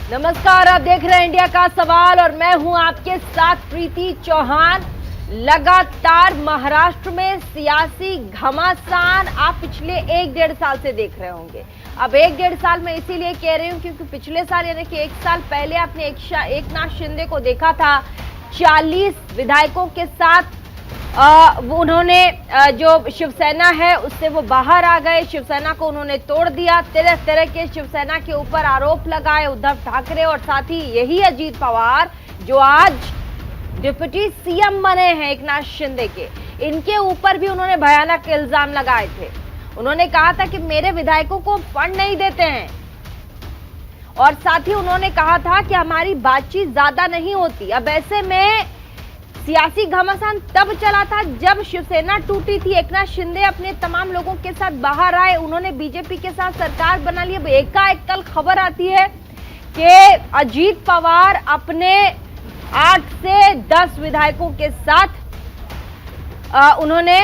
नमस्कार, आप देख रहे हैं इंडिया का सवाल और मैं हूं आपके साथ प्रीति चौहान। लगातार महाराष्ट्र में सियासी घमासान आप पिछले 1-1.5 साल से देख रहे होंगे। अब 1-1.5 साल में इसीलिए कह रही हूं क्योंकि पिछले साल यानी कि 1 साल पहले आपने एकनाथ शिंदे को देखा था 40 विधायकों के साथ उन्होंने जो शिवसेना है उससे वो बाहर आ गए, शिवसेना को उन्होंने तोड़ दिया, तरह तरह के शिवसेना के ऊपर आरोप लगाए उद्धव ठाकरे और साथ ही यही अजीत पवार जो आज डिप्टी सीएम बने हैं एकनाथ शिंदे के, इनके ऊपर भी उन्होंने भयानक इल्जाम लगाए थे। उन्होंने कहा था कि मेरे विधायकों को फंड नहीं देते हैं और साथ ही उन्होंने कहा था कि हमारी बातचीत ज्यादा नहीं होती। अब ऐसे में सियासी घमासान तब चला था जब शिवसेना टूटी थी, एकनाथ शिंदे अपने तमाम लोगों के साथ बाहर आए, उन्होंने बीजेपी के साथ सरकार बना ली। अब एकाएक कल खबर आती है कि अजीत पवार अपने 8 से 10 विधायकों के साथ उन्होंने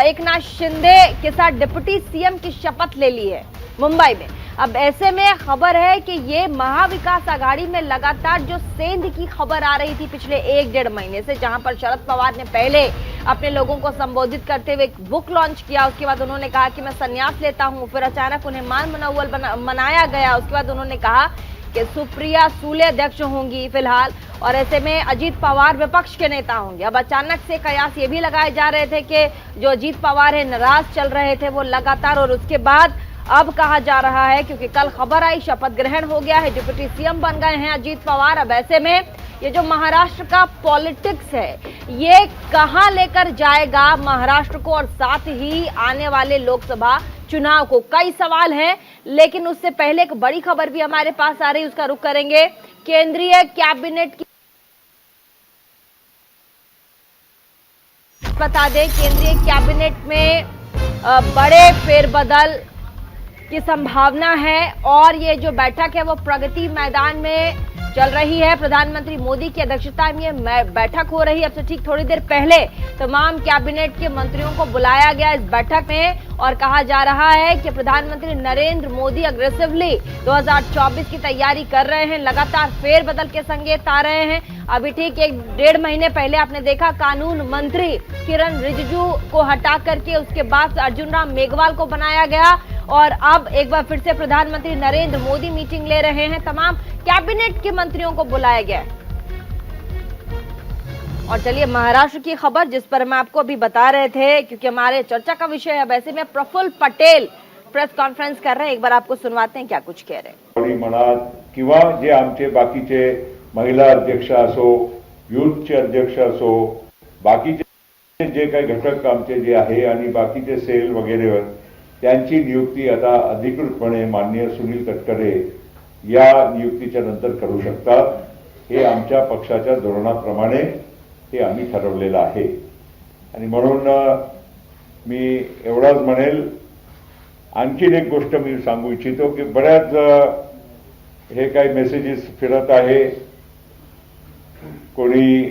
एकनाथ शिंदे के साथ डिप्टी सीएम की शपथ ले ली है मुंबई में। अब ऐसे में खबर है कि ये महाविकास आघाड़ी में लगातार जो सेंध की खबर आ रही थी पिछले 1-1.5 महीने से, जहां पर शरद पवार ने पहले अपने लोगों को संबोधित करते हुए एक बुक लॉन्च किया, उसके बाद उन्होंने कहा कि मैं संन्यास लेता हूं, फिर अचानक उन्हें मान मनौवल मनाया गया, उसके बाद उन्होंने कहा कि सुप्रिया सूले अध्यक्ष होंगी फिलहाल और ऐसे में अजीत पवार विपक्ष के नेता होंगे। अब अचानक से कयास ये भी लगाए जा रहे थे कि जो अजीत पवार है नाराज चल रहे थे वो लगातार, और उसके बाद अब कहा जा रहा है क्योंकि कल खबर आई शपथ ग्रहण हो गया है, डिप्टी सीएम बन गए हैं अजीत पवार। अब ऐसे में ये जो महाराष्ट्र का पॉलिटिक्स है ये कहां लेकर जाएगा महाराष्ट्र को और साथ ही आने वाले लोकसभा चुनाव को, कई सवाल हैं। लेकिन उससे पहले एक बड़ी खबर भी हमारे पास आ रही है, उसका रुख करेंगे। केंद्रीय कैबिनेट की बता दें, केंद्रीय कैबिनेट में बड़े फेरबदल की संभावना है और ये जो बैठक है वो प्रगति मैदान में चल रही है। प्रधानमंत्री मोदी की अध्यक्षता में ये बैठक हो रही है। अब से ठीक थोड़ी देर पहले तमाम कैबिनेट के मंत्रियों को बुलाया गया इस बैठक में और कहा जा रहा है कि प्रधानमंत्री नरेंद्र मोदी अग्रेसिवली 2024 की तैयारी कर रहे हैं, लगातार फेरबदल के संकेत आ रहे हैं। अभी ठीक 1-1.5 महीने पहले आपने देखा कानून मंत्री किरण रिजिजू को हटा करके उसके बाद अर्जुन राम मेघवाल को बनाया गया और अब एक बार फिर से प्रधानमंत्री नरेंद्र मोदी मीटिंग ले रहे हैं, तमाम कैबिनेट के मंत्रियों को बुलाया गया है। और चलिए महाराष्ट्र की खबर जिस पर हम आपको अभी बता रहे थे क्योंकि हमारे चर्चा का विषय है, वैसे में प्रफुल्ल पटेल प्रेस कॉन्फ्रेंस कर रहे हैं, एक बार आपको सुनवाते हैं क्या कुछ कह रहे हैं। म्हणा किंवा जे आमचे बाकीचे महिला अध्यक्ष असो, युथचे अध्यक्ष असो, बाकीचे जे काही घटक आमचे जे आहे आणि बाकीचे सेल वगैरे त्यांची नियुक्ती आता अधिकृतपणे माननीय सुनील तटकरे या नियुक्तीच्या नंतर करू शकतात। हे आमच्या पक्षाच्या धोरणाप्रमाणे हे आम्ही ठरवलेलं आहे आणि म्हणून मी एवढाच म्हणेल। आणखीन एक गोष्ट मी सांगू इच्छितो की बऱ्याच हे काही मेसेजेस फिरत आहे, कोणी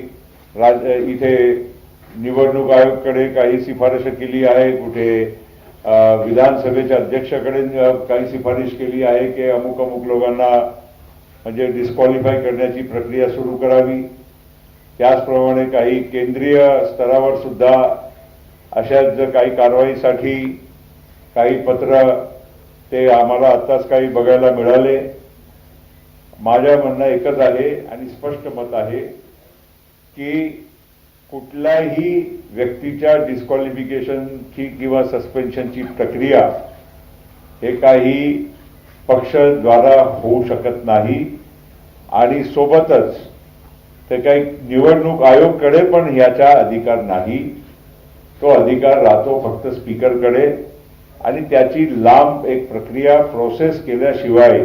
इथे निवडणूक आयोगाकडे काही शिफारस केली आहे, कुठे विधानसभेच्या अध्यक्षाकडे काही शिफारिश केली आहे की अमुक अमुक लोकांना म्हणजे डिस्क्वालिफाय करण्याची प्रक्रिया सुरू करावी। त्याचप्रमाणे काही केंद्रीय स्तरावर सुद्धा अशाच काही कारवाईसाठी काही पत्र ते आम्हाला आत्ताच काही बघायला मिळाले। माझ्या म्हणणं एकच आहे आणि स्पष्ट मत आहे की कुठल्याही व्यक्तीच्या डिस्क्वालिफिकेशनची किंवा सस्पेन्शनची प्रक्रिया हे काही पक्षद्वारा होऊ शकत नाही आणि सोबतच ते काही निवडणूक आयोगाकडे पण याचा अधिकार नाही। तो अधिकार राहतो फक्त स्पीकरकडे आणि त्याची लांब एक प्रक्रिया प्रोसेस केल्याशिवाय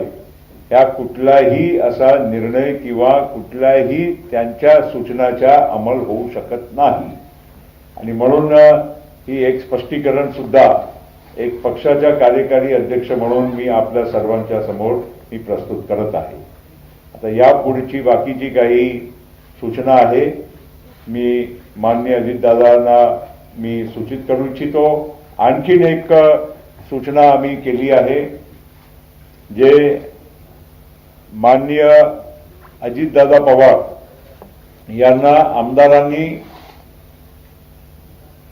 या कुठलाही असा निर्णय किंवा कुठल्याही त्यांच्या सूचनाचा अंमल होऊ शकत नाही आणि म्हणून ही एक स्पष्टीकरण सुद्धा एक पक्षाचा कार्यकारी अध्यक्ष म्हणून मी आपल्या सर्वांच्या समोर मी प्रस्तुत करत आहे। आता या पुढची बाकीची काही सूचना आहे मी माननीय अजितदादांना मी सूचित करू इच्छितो। आणखीन एक सूचना आम्ही केली आहे जे माननीय अजितदादा पवार यांना आमदारांनी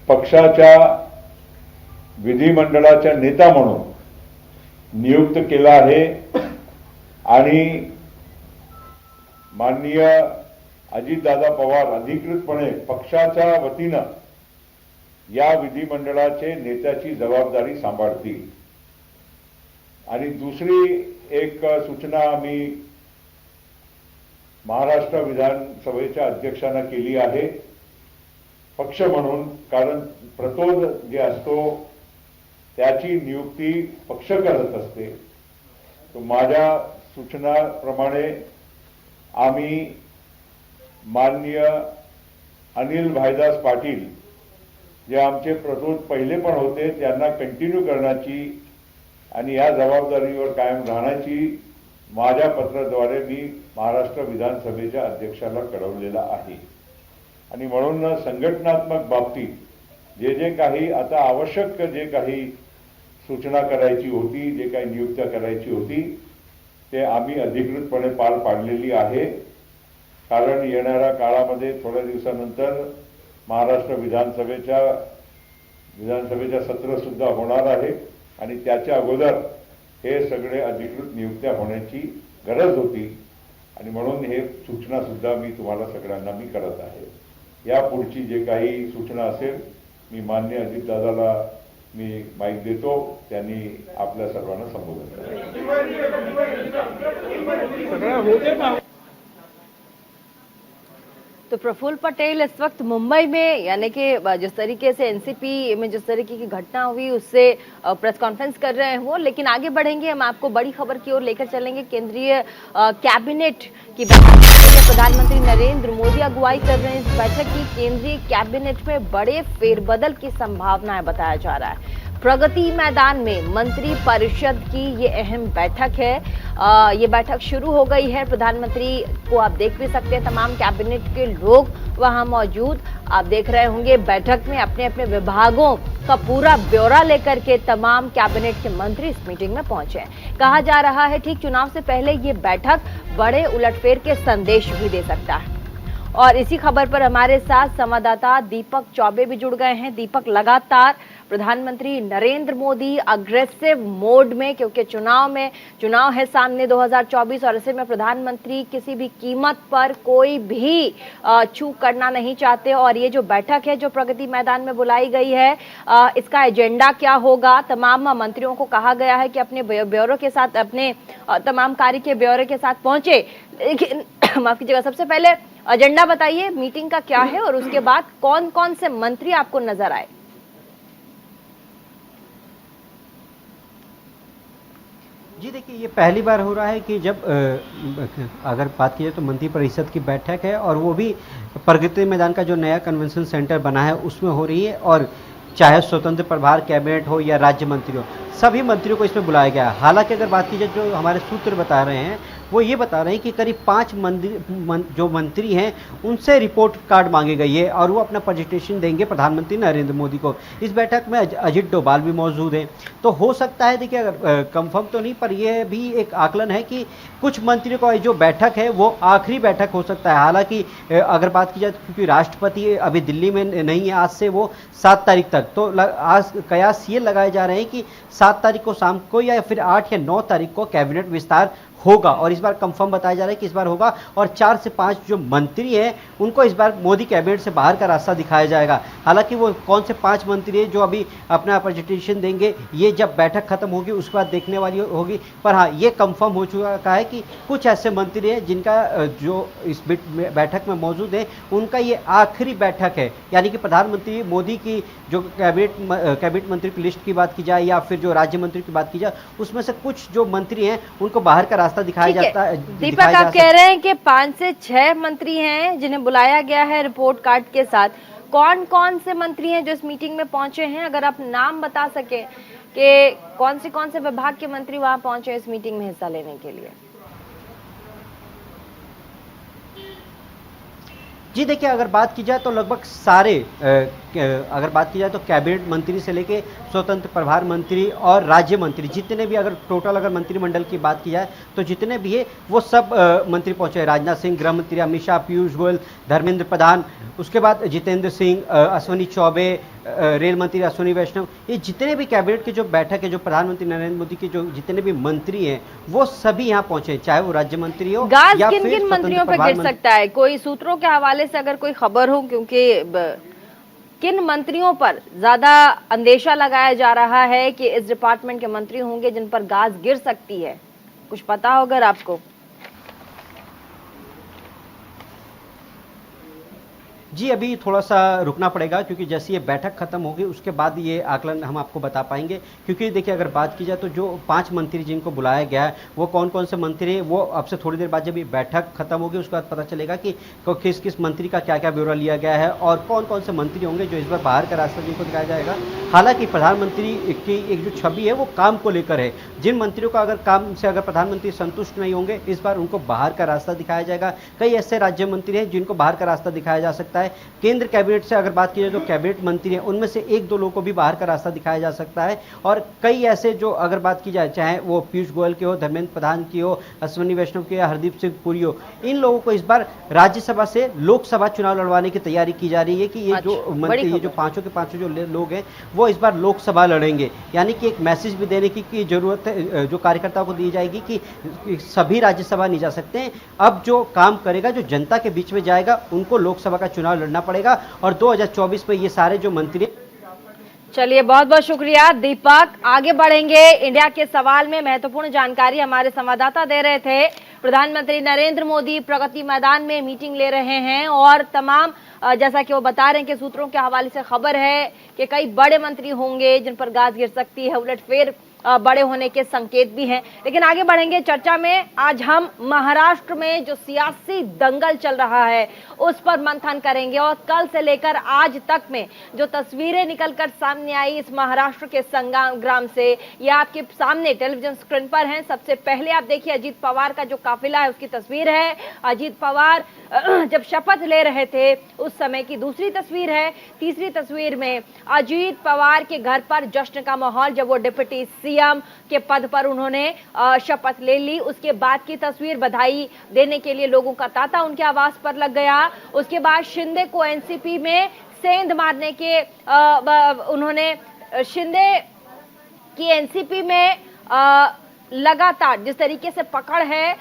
पक्षाच्या विधिमंडळाच्या नेता म्हणून नियुक्त केला आहे आणि माननीय अजितदादा पवार अधिकृतपणे पक्षाच्या वतीनं या विधिमंडळाचे नेत्याची जबाबदारी सांभाळतील। आणि दुसरी एक सूचना आम्ही महाराष्ट्र विधानसभेच्या अध्यक्षांना केली आहे पक्ष म्हणून, कारण प्रतोद जे असतो त्याची नियुक्ती पक्ष करत असते। तो माझ्या सूचनाप्रमाणे आम्ही माननीय अनिल भाईदास पाटील जे आमचे प्रतोद पहिले पण होते त्यांना कंटिन्यू करण्याची आणि या जबाबदारीवर कायम राहण्याची माझ्या पत्राद्वारे मी महाराष्ट्र विधानसभेच्या अध्यक्षाला कळवलेला आहे। आणि म्हणून संघटनात्मक बाबतीत जे काही आता आवश्यक जे काही सूचना करायची होती, जे काही नियुक्त्या करायची होती ते आम्ही अधिकृतपणे पार पाडलेली आहे। कारण येणाऱ्या काळामध्ये थोड्या दिवसानंतर महाराष्ट्र विधानसभेच्या सत्र सुद्धा होणार आहे आणि त्याच्या अगोदर हे सगळे अधिकृत नियुक्त्या होण्याची गरज होती आणि म्हणून हे सूचना सुद्धा मी तुम्हाला सगळ्यांना मी करत आहे। या पुढची जे काही सूचना असेल मी माननीय अजितदादाला मी माईक देतो, त्यांनी आपल्या सर्वांना संबोधन करावे। तो प्रफुल्ल पटेल इस वक्त मुंबई में, यानी कि जिस तरीके से एनसीपी में जिस तरीके की घटना हुई उससे प्रेस कॉन्फ्रेंस कर रहे हैं वो। लेकिन आगे बढ़ेंगे, हम आपको बड़ी खबर की ओर लेकर चलेंगे। केंद्रीय कैबिनेट की बैठक में प्रधानमंत्री नरेंद्र मोदी अगुवाई कर रहे हैं। इस बैठक की केंद्रीय कैबिनेट में बड़े फेरबदल की संभावना है बताया जा रहा है। प्रगति मैदान में मंत्री परिषद की ये अहम बैठक है। ये बैठक शुरू हो गई है। प्रधानमंत्री को आप देख भी सकते हैं, तमाम कैबिनेट के लोग वहां मौजूद। आप देख रहे होंगे बैठक में अपने अपने विभागों का पूरा ब्यौरा लेकर के तमाम कैबिनेट के मंत्री इस मीटिंग में पहुंचे। कहा जा रहा है ठीक चुनाव से पहले ये बैठक बड़े उलटफेर के संदेश भी दे सकता है। और इसी खबर पर हमारे साथ संवाददाता दीपक चौबे भी जुड़ गए हैं। दीपक, लगातार प्रधानमंत्री नरेंद्र मोदी अग्रेसिव मोड में, क्योंकि चुनाव है सामने 2024 और ऐसे में प्रधानमंत्री किसी भी कीमत पर कोई भी चूक करना नहीं चाहते। और ये जो बैठक है जो प्रगति मैदान में बुलाई गई है, इसका एजेंडा क्या होगा? तमाम मंत्रियों को कहा गया है कि अपने ब्यौरे के साथ, अपने तमाम कार्य के ब्यौरे के साथ पहुंचे। लेकिन माफ कीजिएगा, सबसे पहले एजेंडा बताइए मीटिंग का क्या है और उसके बाद कौन कौन से मंत्री आपको नजर आए? जी देखिए, ये पहली बार हो रहा है कि जब अगर बात की जाए तो मंत्री परिषद की बैठक है और वो भी प्रगति मैदान का जो नया कन्वेंशन सेंटर बना है उसमें हो रही है। और चाहे स्वतंत्र प्रभार कैबिनेट हो या राज्य मंत्री हो, सभी मंत्रियों को इसमें बुलाया गया है। हालांकि अगर बात की जाए जो हमारे सूत्र बता रहे हैं वो ये बता रहे हैं कि करीब 5 जो मंत्री हैं उनसे रिपोर्ट कार्ड मांगी गई है और वो अपना प्रेजेंटेशन देंगे प्रधानमंत्री नरेंद्र मोदी को। इस बैठक में अजित डोभाल भी मौजूद हैं। तो हो सकता है, देखिए अगर कंफर्म तो नहीं, पर यह भी एक आकलन है कि कुछ मंत्रियों का जो बैठक है वो आखिरी बैठक हो सकता है। हालांकि अगर बात की जाए क्योंकि राष्ट्रपति अभी दिल्ली में नहीं है आज से, वो 7 तारीख तक, तो आज कयास ये लगाए जा रहे हैं कि 7 तारीख को शाम को या फिर 8 या 9 तारीख को कैबिनेट विस्तार होगा। और इस बार कंफर्म बताया जा रहा है कि इस बार होगा और 4 से 5 जो मंत्री हैं उनको इस बार मोदी कैबिनेट से बाहर का रास्ता दिखाया जाएगा। हालांकि वो कौन से 5 मंत्री हैं जो अभी अपना प्रेजेंटेशन देंगे, ये जब बैठक खत्म होगी उसके बाद देखने वाली होगी। पर हाँ, ये कंफर्म हो चुका है कि कुछ ऐसे मंत्री हैं जिनका जो इस बैठक में मौजूद है उनका ये आखिरी बैठक है। यानी कि प्रधानमंत्री मोदी की जो कैबिनेट मंत्री की लिस्ट की बात की जाए या फिर जो राज्य मंत्री की बात की जाए, उसमें से कुछ जो मंत्री हैं उनको बाहर का रास्ता दिखाया जाता है। दीपक, आप कह रहे हैं कि 5 से 6 मंत्री हैं जिन्हें बुलाया गया है रिपोर्ट कार्ड के साथ। कौन कौन से मंत्री हैं जो इस मीटिंग में पहुंचे हैं? अगर आप नाम बता सके कि कौन से विभाग के मंत्री वहां पहुंचे इस मीटिंग में हिस्सा लेने के लिए। जी देखिए, अगर बात की जाए तो लगभग सारे अगर बात की जाए तो कैबिनेट मंत्री से लेके स्वतंत्र प्रभार मंत्री और राज्य मंत्री जितने भी, अगर टोटल अगर मंत्रिमंडल की बात की जाए तो जितने भी है वो सब मंत्री पहुंचे। राजनाथ सिंह, गृह मंत्री अमित शाह, पीयूष गोयल, धर्मेंद्र प्रधान, उसके बाद जितेंद्र सिंह, अश्विनी चौबे, रेल मंत्री अश्विनी वैष्णव, ये जितने भी कैबिनेट की जो बैठक है, जो प्रधानमंत्री नरेंद्र मोदी के जो जितने भी मंत्री हैं वो सभी यहाँ पहुंचे, चाहे वो राज्य मंत्री हो गाज या किन फिर किन मंत्रियों पर गिर सकता है, कोई सूत्रों के हवाले से अगर कोई खबर हो, क्योंकि किन मंत्रियों पर ज्यादा अंदेशा लगाया जा रहा है कि इस डिपार्टमेंट के मंत्री होंगे जिन पर गाज गिर सकती है, कुछ पता हो अगर आपको? जी अभी थोड़ा सा रुकना पड़ेगा, क्योंकि जैसे ये बैठक खत्म होगी उसके बाद ये आकलन हम आपको बता पाएंगे। क्योंकि देखिए, अगर बात की जाए तो जो 5 मंत्री जिनको बुलाया गया है वो कौन कौन से मंत्री हैं, वो अब से थोड़ी देर बाद जब ये बैठक खत्म होगी उसके बाद पता चलेगा कि किस किस मंत्री का क्या क्या ब्यौरा लिया गया है और कौन कौन से मंत्री होंगे जो इस बार बाहर का रास्ता जिनको दिखाया जाएगा। हालांकि प्रधानमंत्री की एक जो छवि है वो काम को लेकर है। जिन मंत्रियों का अगर काम से अगर प्रधानमंत्री संतुष्ट नहीं होंगे, इस बार उनको बाहर का रास्ता दिखाया जाएगा। कई ऐसे राज्य मंत्री हैं जिनको बाहर का रास्ता दिखाया जा सकता है। केंद्र कैबिनेट से अगर बात की जाए तो कैबिनेट मंत्री हैं, उनमें से 1-2 लोगों को भी बाहर का रास्ता दिखाया जा सकता है। और कई ऐसे जो अगर बात की जाए, चाहे वो पीयूष गोयल के हो, धर्मेंद्र प्रधान की हो, अश्विनी वैष्णव की या हरदीप सिंह पुरी हो, इन लोगों को इस बार राज्यसभा से लोकसभा चुनाव लड़वाने की तैयारी की जा रही है कि ये जो मंत्री, ये जो पांचों के पांचों जो लोग हैं वो इस बार लोकसभा लड़ेंगे। यानी कि एक मैसेज भी देने की जरूरत है, जो कार्यकर्ताओं को दी जाएगी कि सभी राज्यसभा नहीं जा सकते हैं। अब जो काम करेगा, जो जनता के बीच में जाएगा, उनको लोकसभा का चुनाव लड़ना पड़ेगा और 2024 में ये सारे जो मंत्री। चलिए, बहुत बहुत शुक्रिया दीपक। आगे बढ़ेंगे इंडिया के सवाल में। महत्वपूर्ण जानकारी हमारे संवाददाता दे रहे थे। प्रधानमंत्री नरेंद्र मोदी प्रगति मैदान में मीटिंग ले रहे हैं और तमाम जैसा कि वो बता रहे हैं कि सूत्रों के हवाले से खबर है कि कई बड़े मंत्री होंगे जिन पर गाज गिर सकती है, उलटफेर बड़े होने के संकेत भी हैं। लेकिन आगे बढ़ेंगे चर्चा में। आज हम महाराष्ट्र में जो सियासी दंगल चल रहा है उस पर मंथन करेंगे और कल से लेकर आज तक में जो तस्वीरें निकलकर सामने आई इस महाराष्ट्र के संग्राम से, ये आपके सामने टेलीविजन स्क्रीन पर हैं। सबसे पहले आप देखिए, अजीत पवार का जो काफिला है उसकी तस्वीर है। अजीत पवार जब शपथ ले रहे थे उस समय की दूसरी तस्वीर है। तीसरी तस्वीर में अजीत पवार के घर पर जश्न का माहौल, जब वो डिप्टी सीएम के पद पर उन्होंने शपथ ले ली। उसके बाद की तस्वीर, बधाई देने के लिए लोगों का तांता उनके आवास पर लग गया। उसके बाद शिंदे को एनसीपी में सेंध मारने के उन्होंने शिंदे की एनसीपी में लगातार जिस तरीके से पकड़ है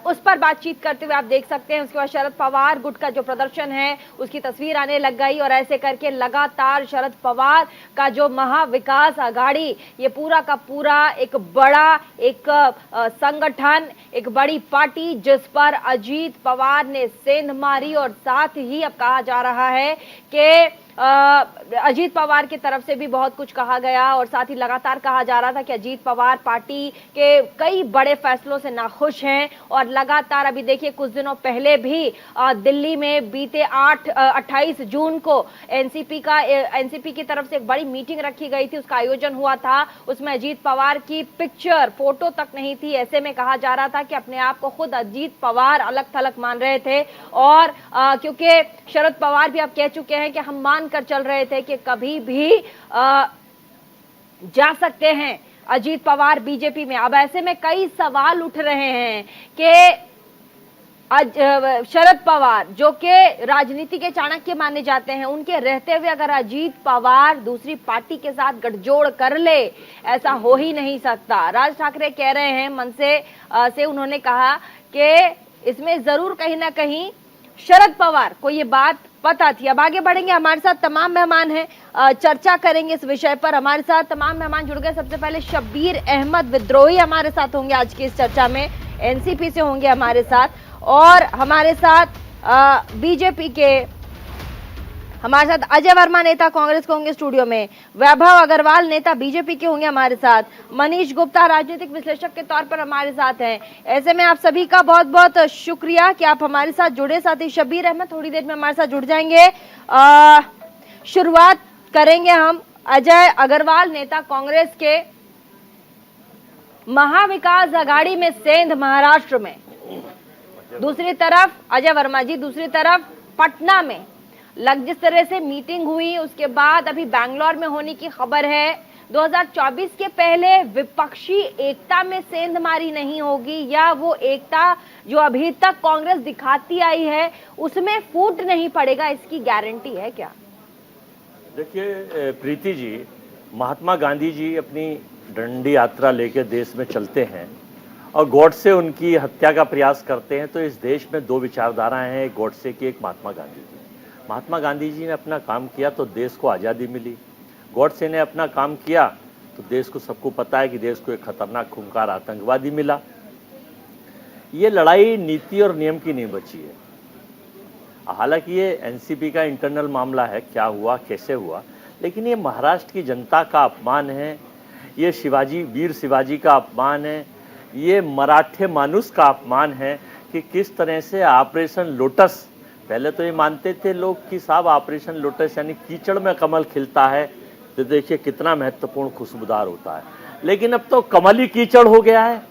उस पर बातचीत करते हुए आप देख सकते हैं। उसके बाद शरद पवार गुट का जो प्रदर्शन है उसकी तस्वीर आने लग गई और ऐसे करके लगातार शरद पवार का जो महाविकास आघाड़ी, ये पूरा का पूरा एक बड़ा एक संगठन, एक बड़ी पार्टी जिस पर अजीत पवार ने सेंध मारी। और साथ ही अब कहा जा रहा है कि अजीत पवार की तरफ से भी बहुत कुछ कहा गया और साथ ही लगातार कहा जा रहा था कि अजीत पवार पार्टी के कई बड़े फैसलों से नाखुश हैं। और लगातार अभी देखिए, कुछ दिनों पहले भी दिल्ली में बीते 28 जून को एनसीपी की तरफ से एक बड़ी मीटिंग रखी गई थी, उसका आयोजन हुआ था। उसमें अजीत पवार की पिक्चर, फोटो तक नहीं थी। ऐसे में कहा जा रहा था कि अपने आप को खुद अजीत पवार अलग थलग मान रहे थे। और क्योंकि शरद पवार भी अब कह चुके हैं कि हम मान कर चल रहे थे कि कभी भी जा सकते हैं अजीत पवार बीजेपी में। अब ऐसे में कई सवाल उठ रहे हैं कि शरद पवार जो कि राजनीति के चाणक्य माने जाते हैं, उनके रहते हुए अगर अजीत पवार दूसरी पार्टी के साथ गठजोड़ कर ले, ऐसा हो ही नहीं सकता। राज ठाकरे कह रहे हैं, मनसे से उन्होंने कहा कि इसमें जरूर कहीं ना कहीं शरद पवार को ये बात पता थी। अब आगे बढ़ेंगे, हमारे साथ तमाम मेहमान हैं, चर्चा करेंगे इस विषय पर। हमारे साथ तमाम मेहमान जुड़ गए। सबसे पहले शब्बीर अहमद विद्रोही हमारे साथ होंगे आज की इस चर्चा में, एनसीपी से होंगे हमारे साथ। और हमारे साथ बीजेपी के हमारे साथ अजय वर्मा नेता कांग्रेस के होंगे स्टूडियो में। वैभव अग्रवाल नेता बीजेपी के होंगे हमारे साथ। मनीष गुप्ता राजनीतिक विश्लेषक के तौर पर हमारे साथ हैं। ऐसे में आप सभी का बहुत बहुत शुक्रिया कि आप हमारे साथ जुड़े। साथ ही शब्बीर अहमद थोड़ी देर में हमारे साथ जुड़ जाएंगे। शुरुआत करेंगे हम अजय अग्रवाल नेता कांग्रेस के। महाविकास आघाड़ी में सेंध महाराष्ट्र में, दूसरी तरफ अजय वर्मा जी, दूसरी तरफ पटना में जिस तरह से मीटिंग हुई, उसके बाद अभी बैंगलोर में होने की खबर है। 2024 के पहले विपक्षी एकता में सेंधमारी नहीं होगी, या वो एकता जो अभी तक कांग्रेस दिखाती आई है उसमें फूट नहीं पड़ेगा, इसकी गारंटी है क्या? देखिए प्रीति जी, महात्मा गांधी जी अपनी डंडी यात्रा लेकर देश में चलते हैं और गॉडसे उनकी हत्या का प्रयास करते हैं, तो इस देश में दो विचारधाराएं हैं, एक गॉडसे की, एक महात्मा गांधी जी। महात्मा गांधी जी ने अपना काम किया तो देश को आज़ादी मिली। गॉडसे ने अपना काम किया तो देश को, सबको पता है कि देश को एक खतरनाक खूंखार आतंकवादी मिला। ये लड़ाई नीति और नियम की नहीं बची है। हालांकि ये एनसीपी का इंटरनल मामला है, क्या हुआ कैसे हुआ, लेकिन ये महाराष्ट्र की जनता का अपमान है, ये वीर शिवाजी का अपमान है, ये मराठे मानुस का अपमान है कि किस तरह से ऑपरेशन लोटस, पहले तो ये मानते थे लोग कि साहब ऑपरेशन लोटस यानी कीचड़ में कमल खिलता है, तो देखिए कितना महत्वपूर्ण खुशबूदार होता है, लेकिन अब तो कमल ही कीचड़ हो गया है।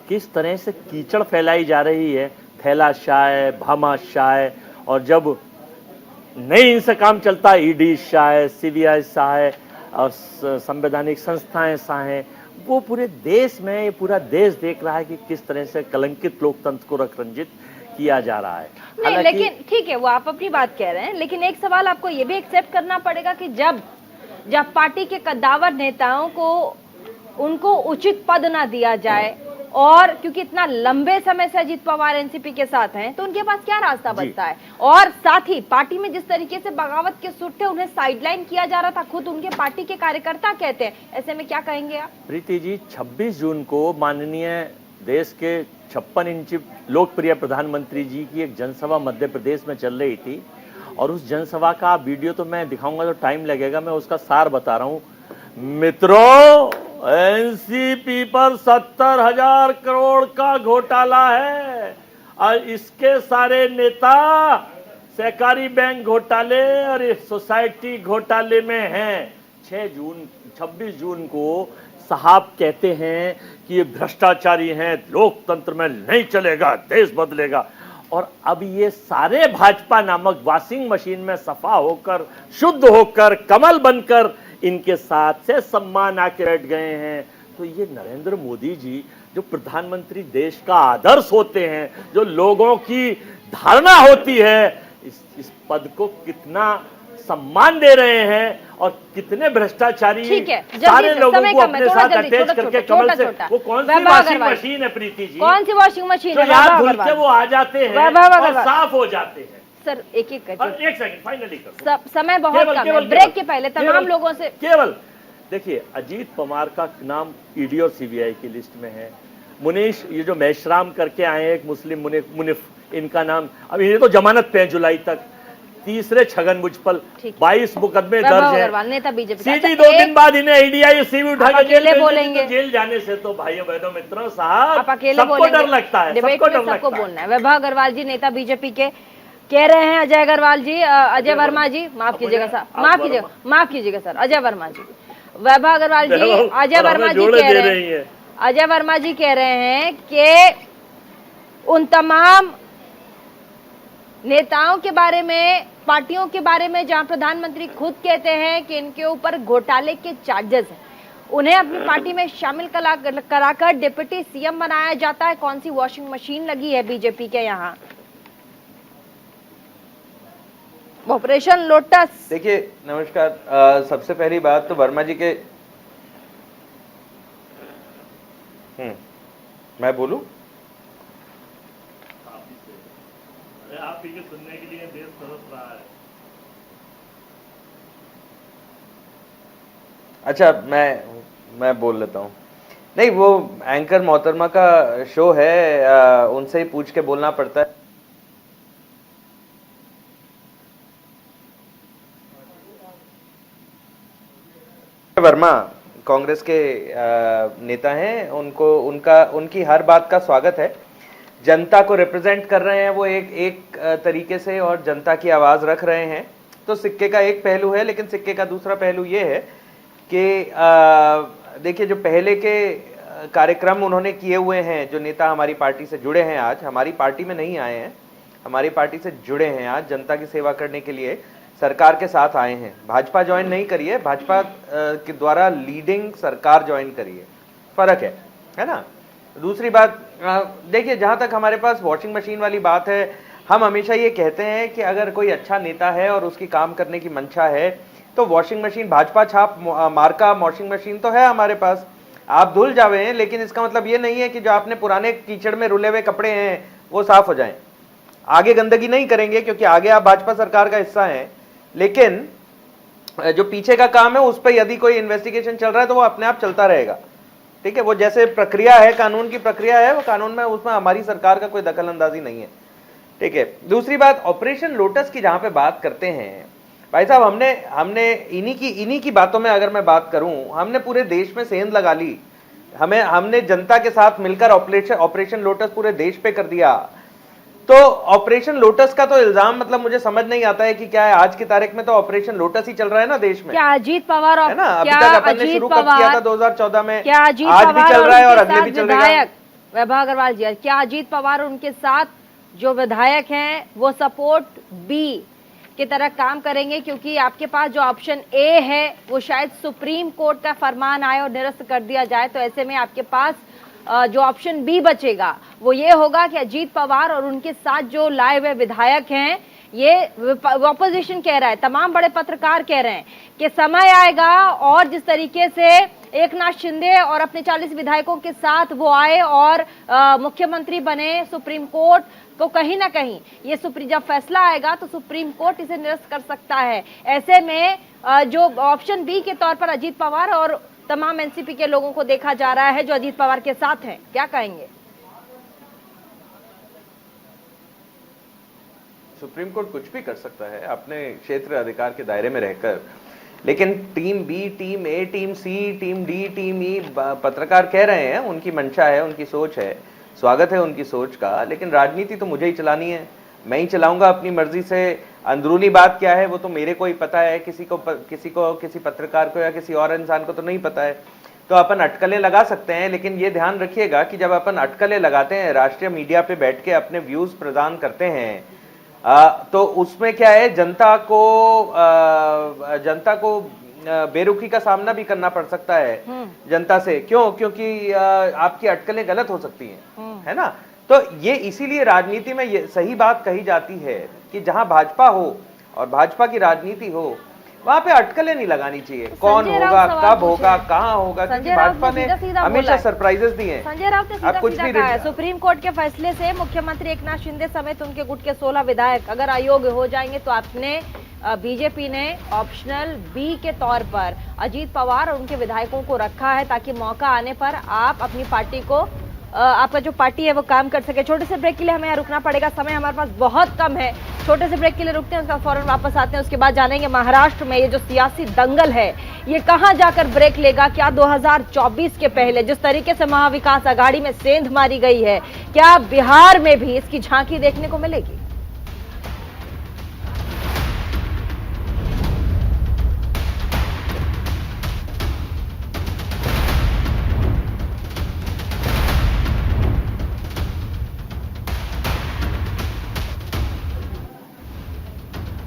किस तरह से कीचड़ फैलाई जा रही है, थैलाशाह, भामाशाह, और जब नहीं इनसे काम चलता, ईडी शाह, सीबीआई शाह और संवैधानिक संस्थाएं शाह, वो पूरे देश में, ये पूरा देश देख रहा है कि किस तरह से कलंकित लोकतंत्र को रंजित किया जा रहा है। नहीं, लेकिन ठीक है, वो आप अपनी बात कह रहे हैं, लेकिन एक सवाल आपको ये भी एक्सेप्ट करना पड़ेगा कि जब पार्टी के कद्दावर नेताओं को उनको उचित पद ना दिया जाए, और क्योंकि इतना लंबे समय से अजीत पवार एनसीपी के साथ हैं, तो उनके पास क्या रास्ता बचता है? और साथ ही पार्टी में जिस तरीके से बगावत के सुर थे, उन्हें साइडलाइन किया जा रहा था, खुद उनके पार्टी के कार्यकर्ता कहते हैं, ऐसे में क्या कहेंगे आप? प्रीति जी, 26 जून को माननीय देश के 56 इंची लोकप्रिय प्रधानमंत्री जी की एक जनसभा मध्य प्रदेश में चल रही थी, और उस जनसभा का वीडियो तो मैं दिखाऊंगा तो टाइम लगेगा, मैं उसका सार बता रहा हूं। मित्रों, एनसीपी पर 70,000 करोड़ का घोटाला है और इसके सारे नेता सहकारी बैंक घोटाले और सोसाइटी घोटाले में हैं। 26 जून को साहब कहते हैं कि ये भ्रष्टाचारी हैं, लोकतंत्र में नहीं चलेगा, देश बदलेगा, और अब ये सारे भाजपा नामक वॉशिंग मशीन में सफा होकर, शुद्ध होकर, कमल बनकर इनके साथ से सम्मान आके बैठ गए हैं। तो ये नरेंद्र मोदी जी जो प्रधानमंत्री देश का आदर्श होते हैं, जो लोगों की धारणा होती है, इस पद को कितना सम्मान दे रहे हैं और कितने भ्रष्टाचारी सारे लोगों को अपने साथ अटैच करके कमल से, वो कौन सी वॉशिंग मशीन है प्रीति जी? कौन सी वॉशिंग मशीन है? यहाँ धुल के वो आ जाते हैं और साफ हो जाते हैं। सर एक एक करके, एक सेकंड फाइनली कर, समय बहुत कम है, ब्रेक के पहले तमाम लोगों से केवल देखिए, अजीत पवार का नाम ईडी और सीबीआई की लिस्ट में है। मुनीश, ये जो मेश्राम करके आए हैं, एक मुस्लिम मुनिफ, इनका नाम, अब ये तो जमानत पे है जुलाई तक। तीसरे छगन मुझपल 22 मुकदमे दर्ज है, नेता बीजेपी। सीधी 2 दिन बाद इन्हें ईडीआई सीबी उठा के अकेले बोलेंगे, जेल जाने से तो भाइयों बहनों मित्रों साहब आप अकेले सबको डर लगता है, सबको बोलना है। वैभव अग्रवाल जी नेता बीजेपी के कह रहे हैं, अजय अग्रवाल जी, अजय वर्मा जी, माफ कीजिएगा सर, माफ कीजिएगा सर, अजय वर्मा जी, वैभव अग्रवाल जी, अजय वर्मा जी कह रहे हैं, अजय वर्मा जी कह रहे हैं कि उन तमाम नेताओं के बारे में, पार्टियों के बारे में जहां प्रधानमंत्री खुद कहते हैं कि इनके ऊपर घोटाले के चार्जेस हैं, उन्हें अपनी पार्टी में शामिल कराकर डिप्टी सीएम बनाया जाता है। कौन सी वॉशिंग मशीन लगी है बीजेपी के यहाँ? Operation lotus. देखिए नमस्कार, सबसे पहली बात तो वर्मा जी के, मैं बोलूं? आप ही के सुनने के लिए देश तरस रहा है। अच्छा, मैं बोल लेता हूँ। नहीं, वो एंकर मोहतरमा का शो है, उनसे ही पूछ के बोलना पड़ता है। वर्मा कांग्रेस के नेता हैं, उनकी हर बात का स्वागत है। जनता को रिप्रेजेंट कर रहे हैं वो एक तरीके से, और जनता की आवाज रख रहे हैं, तो सिक्के का एक पहलू है। लेकिन सिक्के का दूसरा पहलू ये है कि देखिए, जो पहले के कार्यक्रम उन्होंने किए हुए हैं, जो नेता हमारी पार्टी से जुड़े हैं, आज हमारी पार्टी में नहीं आए हैं, हमारी पार्टी से जुड़े हैं, आज जनता की सेवा करने के लिए सरकार के साथ आए हैं। भाजपा ज्वाइन नहीं करिए, भाजपा के द्वारा लीडिंग सरकार ज्वाइन करिए, फर्क है ना। दूसरी बात देखिए, जहां तक हमारे पास वॉशिंग मशीन वाली बात है, हम हमेशा ये कहते हैं कि अगर कोई अच्छा नेता है और उसकी काम करने की मंशा है तो वॉशिंग मशीन, भाजपा छाप मार्का वॉशिंग मशीन तो है हमारे पास, आप धुल जावे हैं, लेकिन इसका मतलब ये नहीं है कि जो आपने पुराने कीचड़ में रुले हुए कपड़े हैं वो साफ हो जाएं। आगे गंदगी नहीं करेंगे क्योंकि आगे आप भाजपा सरकार का हिस्सा हैं, लेकिन जो पीछे का काम है उस पर यदि कोई इन्वेस्टिगेशन चल रहा है तो वो अपने आप चलता रहेगा, ठीक है। वो जैसे प्रक्रिया है, कानून की प्रक्रिया है, वो कानून में, उसमें हमारी सरकार का कोई दखल अंदाजी नहीं है, ठीक है। दूसरी बात, ऑपरेशन लोटस की जहां पे बात करते हैं भाई साहब, हमने इन्हीं की बातों में अगर मैं बात करूं, हमने पूरे देश में सेंध लगा ली, हमने जनता के साथ मिलकर ऑपरेशन लोटस पूरे देश पे कर दिया। तो ऑपरेशन लोटस का तो इल्जाम, मतलब मुझे समझ नहीं आता है कि क्या है, आज की तारीख में तो ऑपरेशन लोटस ही चल रहा है ना देश में। क्या अजीत पवार है ना, अभी तक अपन ने शुरू कर किया था 2014 में, क्या अजीत आज भी पवार चल रहा है और उनके अगले भी साथ चलेगा। विधायक वैभव अग्रवाल जी, क्या अजीत पवार उनके साथ जो विधायक हैं वो सपोर्ट बी की तरह काम करेंगे? क्योंकि आपके पास जो ऑप्शन ए है वो शायद सुप्रीम कोर्ट का फरमान आए और निरस्त कर दिया जाए, तो ऐसे में आपके पास जो ऑप्शन बी बचेगा वो ये होगा कि अजीत पवार और उनके साथ जो लाए हुए विधायक हैं, ये ऑपोजिशन कह रहा है, तमाम बड़े पत्रकार कह रहे हैं कि समय आएगा और जिस तरीके से एकनाथ शिंदे और अपने 40 विधायकों के साथ वो आए और मुख्यमंत्री बने, सुप्रीम कोर्ट को कहीं ना कहीं ये जब फैसला आएगा तो सुप्रीम कोर्ट इसे निरस्त कर सकता है। ऐसे में जो ऑप्शन बी के तौर पर अजीत पवार और तमाम एनसीपी के लोगों को देखा जा रहा है जो अजीत पवार के साथ हैं, क्या कहेंगे? सुप्रीम कोर्ट कुछ भी कर सकता है अपने क्षेत्र अधिकार के दायरे में रहकर, लेकिन टीम बी, टीम ए, टीम सी, टीम डी, टीम ई, पत्रकार कह रहे हैं, उनकी मंशा है, उनकी सोच है, स्वागत है उनकी सोच का, लेकिन राजनीति तो मुझे ही चलानी है, मैं ही चलाऊंगा अपनी मर्जी से। अंदरूनी बात क्या है वो तो मेरे को ही पता है, किसी पत्रकार को या किसी और इंसान को तो नहीं पता है। तो अपन अटकलें लगा सकते हैं, लेकिन ये ध्यान रखिएगा कि जब अपन अटकलें लगाते हैं, राष्ट्रीय मीडिया पे बैठ के अपने व्यूज प्रदान करते हैं, तो उसमें क्या है, जनता को बेरुखी का सामना भी करना पड़ सकता है जनता से। क्यों? क्योंकि आपकी अटकलें गलत हो सकती हैं, है ना। तो ये इसीलिए राजनीति में ये सही बात कही जाती है कि जहां भाजपा हो और भाजपा की राजनीति हो वहां पे अटकलें नहीं लगानी चाहिए। कौन होगा, कब होगा, कहां होगा, क्योंकि भाजपा ने हमेशा सरप्राइजेस दिए हैं। संजय राउत ने सीधा कहा है, सुप्रीम कोर्ट के फैसले से मुख्यमंत्री एकनाथ शिंदे समेत उनके गुट के 16 विधायक अगर अयोग्य हो जाएंगे तो आपने बीजेपी ने ऑप्शनल बी के तौर पर अजीत पवार और उनके विधायकों को रखा है ताकि मौका आने पर आप अपनी पार्टी को, आपका जो पार्टी है वो काम कर सके। छोटे से ब्रेक के लिए हमें यहाँ रुकना पड़ेगा, समय हमारे पास बहुत कम है। छोटे से ब्रेक के लिए रुकते हैं, उसका फौरन वापस आते हैं। उसके बाद जानेंगे महाराष्ट्र में ये जो सियासी दंगल है ये कहां जाकर ब्रेक लेगा। क्या 2024 के पहले जिस तरीके से महाविकास आघाड़ी में सेंध मारी गई है, क्या बिहार में भी इसकी झांकी देखने को मिलेगी?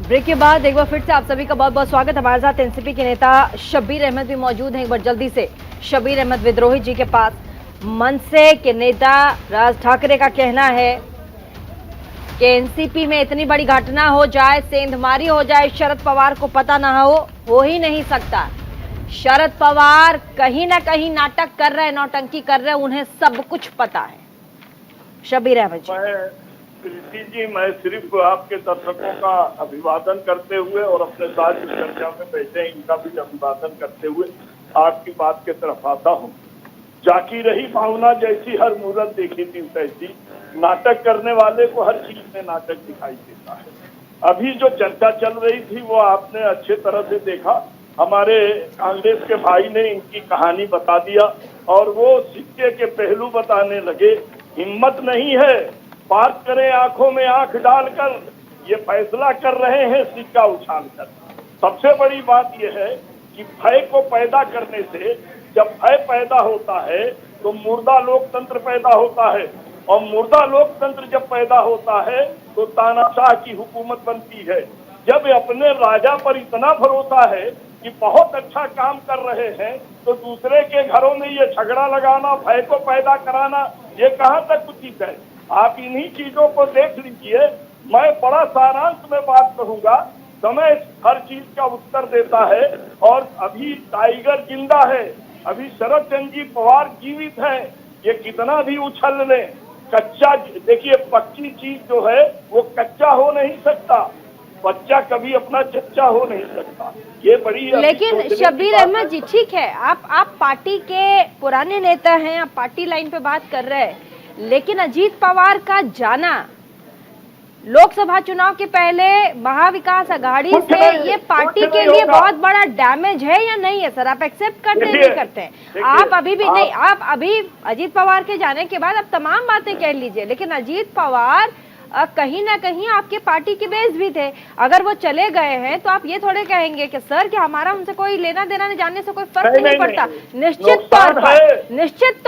ब्रेक के बाद एक बार फिर से आप सभी का बहुत बहुत स्वागत। हमारे साथ एनसीपी के नेता शब्बीर अहमद भी मौजूद हैं। एक बार जल्दी से शब्बीर अहमद विद्रोही जी के पास। मनसे के नेता राज ठाकरे का कहना है कि एनसीपी में इतनी बड़ी घटना हो जाए, सेंधमारी हो जाए, शरद पवार को पता ना हो ही नहीं सकता। शरद पवार कहीं ना कहीं नाटक कर रहे, नौटंकी कर रहे, उन्हें सब कुछ पता है। शब्बीर अहमद जी। प्रीति जी, मैं सिर्फ आपके दर्शकों का अभिवादन करते हुए और अपने साथ इस चर्चा में बैठे हैं इनका भी अभिवादन करते हुए आपकी बात की तरफ आता हूँ। जाकी रही भावना जैसी हर मूरत देखी थी तैसी, नाटक करने वाले को हर चीज में नाटक दिखाई देता है। अभी जो चर्चा चल रही थी वो आपने अच्छे तरह से देखा। हमारे कांग्रेस के भाई ने इनकी कहानी बता दिया और वो सिक्के के पहलू बताने लगे। हिम्मत नहीं है, बात करें आंखों में आंख डालकर, ये फैसला कर रहे हैं सिक्का उछालकर। सबसे बड़ी बात यह है कि भय को पैदा करने से, जब भय पैदा होता है तो मुर्दा लोकतंत्र पैदा होता है। और मुर्दा लोकतंत्र जब पैदा होता है तो तानाशाह की हुकूमत बनती है। जब अपने राजा पर इतना भरोसा है कि बहुत अच्छा काम कर रहे हैं तो दूसरे के घरों में ये झगड़ा लगाना, भय को पैदा कराना, ये कहाँ तक उचित है? आप इन्हीं चीजों को देख लीजिए। मैं बड़ा सारांश में बात कहूंगा, समय हर चीज का उत्तर देता है और अभी टाइगर जिंदा है, अभी शरद चंद्र जी पवार जीवित है। ये कितना भी उछल ले, कच्चा, देखिए पक्की चीज जो है वो कच्चा हो नहीं सकता, बच्चा कभी अपना चच्चा हो नहीं सकता। ये बड़ी लेकिन शब्बीर अहमद जी, ठीक है, आप पार्टी के पुराने नेता हैं, आप पार्टी लाइन पे बात कर रहे हैं, लेकिन अजीत पवार का जाना लोकसभा चुनाव के पहले महाविकास आघाड़ी से ये पार्टी के लिए बहुत बड़ा डैमेज है या नहीं है सर? आप एक्सेप्ट करते हैं, नहीं करते हैं? आप अभी भी नहीं, आप अभी अजीत पवार के जाने के बाद आप तमाम बातें कह लीजिए, लेकिन अजीत पवार कहीं ना कहीं आपके पार्टी के बेस भी थे। अगर वो चले गए हैं तो आप ये थोड़े कहेंगे कि सर कि हमारा उनसे कोई लेना देना नहीं, जानने से कोई फर्क नहीं पड़ता। निश्चित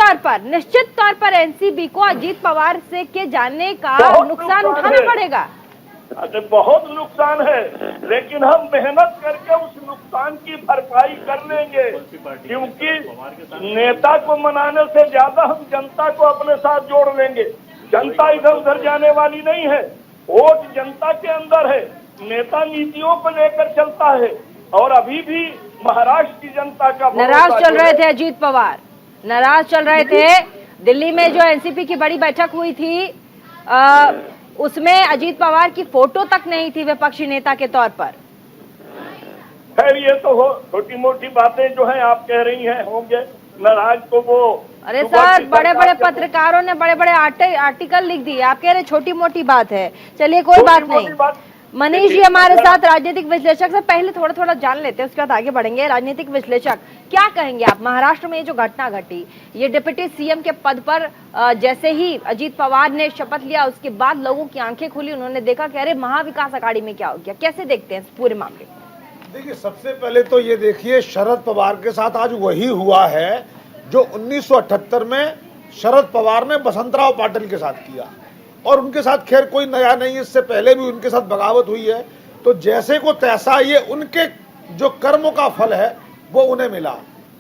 तौर पर एनसीबी को अजीत पवार से के जाने का नुकसान उठाना पड़ेगा। अरे बहुत नुकसान है, लेकिन हम मेहनत करके उस नुकसान की भरपाई कर लेंगे, क्योंकि नेता को मनाने से ज्यादा हम जनता को अपने साथ जोड़ लेंगे। जनता इधर उधर जाने वाली नहीं है, वोट जनता के अंदर है। नेता नीतियों को लेकर चलता है और अभी भी महाराष्ट्र की जनता का नाराज चल रहे थे अजीत पवार, नाराज चल रहे थे। दिल्ली में जो एनसीपी की बड़ी बैठक हुई थी उसमें अजीत पवार की फोटो तक नहीं थी विपक्षी नेता के तौर पर। खैर ये तो छोटी मोटी बातें जो है आप कह रही हैं होंगे नाराज, तो वो अरे सर बड़े बड़े पत्रकारों ने बड़े बड़े आर्टिकल लिख दिए, आप कह रहे छोटी मोटी बात है। चलिए कोई बात नहीं, मनीष जी हमारे साथ राजनीतिक विश्लेषक से पहले थोड़ा थोड़ा जान लेते हैं, उसके बाद आगे बढ़ेंगे। राजनीतिक विश्लेषक, क्या कहेंगे आप? महाराष्ट्र में जो घटना घटी, ये डिप्टी सीएम के पद पर जैसे ही अजीत पवार ने शपथ लिया उसके बाद लोगों की आंखें खुली, उन्होंने देखा कि अरे महाविकास अघाड़ी में क्या हो गया। कैसे देखते हैं इस पूरे मामले को? देखिए, सबसे पहले तो ये देखिए, शरद पवार के साथ आज वही हुआ है जो 1978 में शरद पवार ने बसंतराव पाटिल के साथ किया, और उनके साथ खैर कोई नया नहीं, इससे पहले भी उनके साथ बगावत हुई है। तो जैसे को तैसा ये उनके जो कर्मों का फल है वो उन्हें मिला,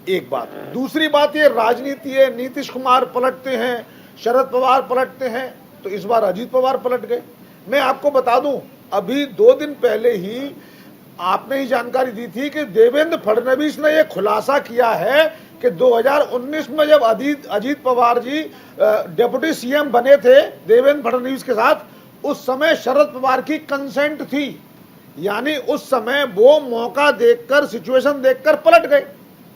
एक बात। दूसरी बात, ये राजनीति है, नीतीश कुमार पलटते हैं, शरद पवार पलटते हैं, तो इस बार अजीत पवार पलट गए। मैं आपको बता दूं, अभी 2 दिन पहले ही आपने ही जानकारी दी थी कि देवेंद्र फडणवीस ने यह खुलासा किया है कि 2019 में जब अजीत पवार जी डिप्टी सीएम बने थे देवेंद्र फडणवीस के साथ, उस समय शरद पवार की कंसेंट थी, यानी उस समय वो मौका देखकर, सिचुएशन देखकर पलट गए।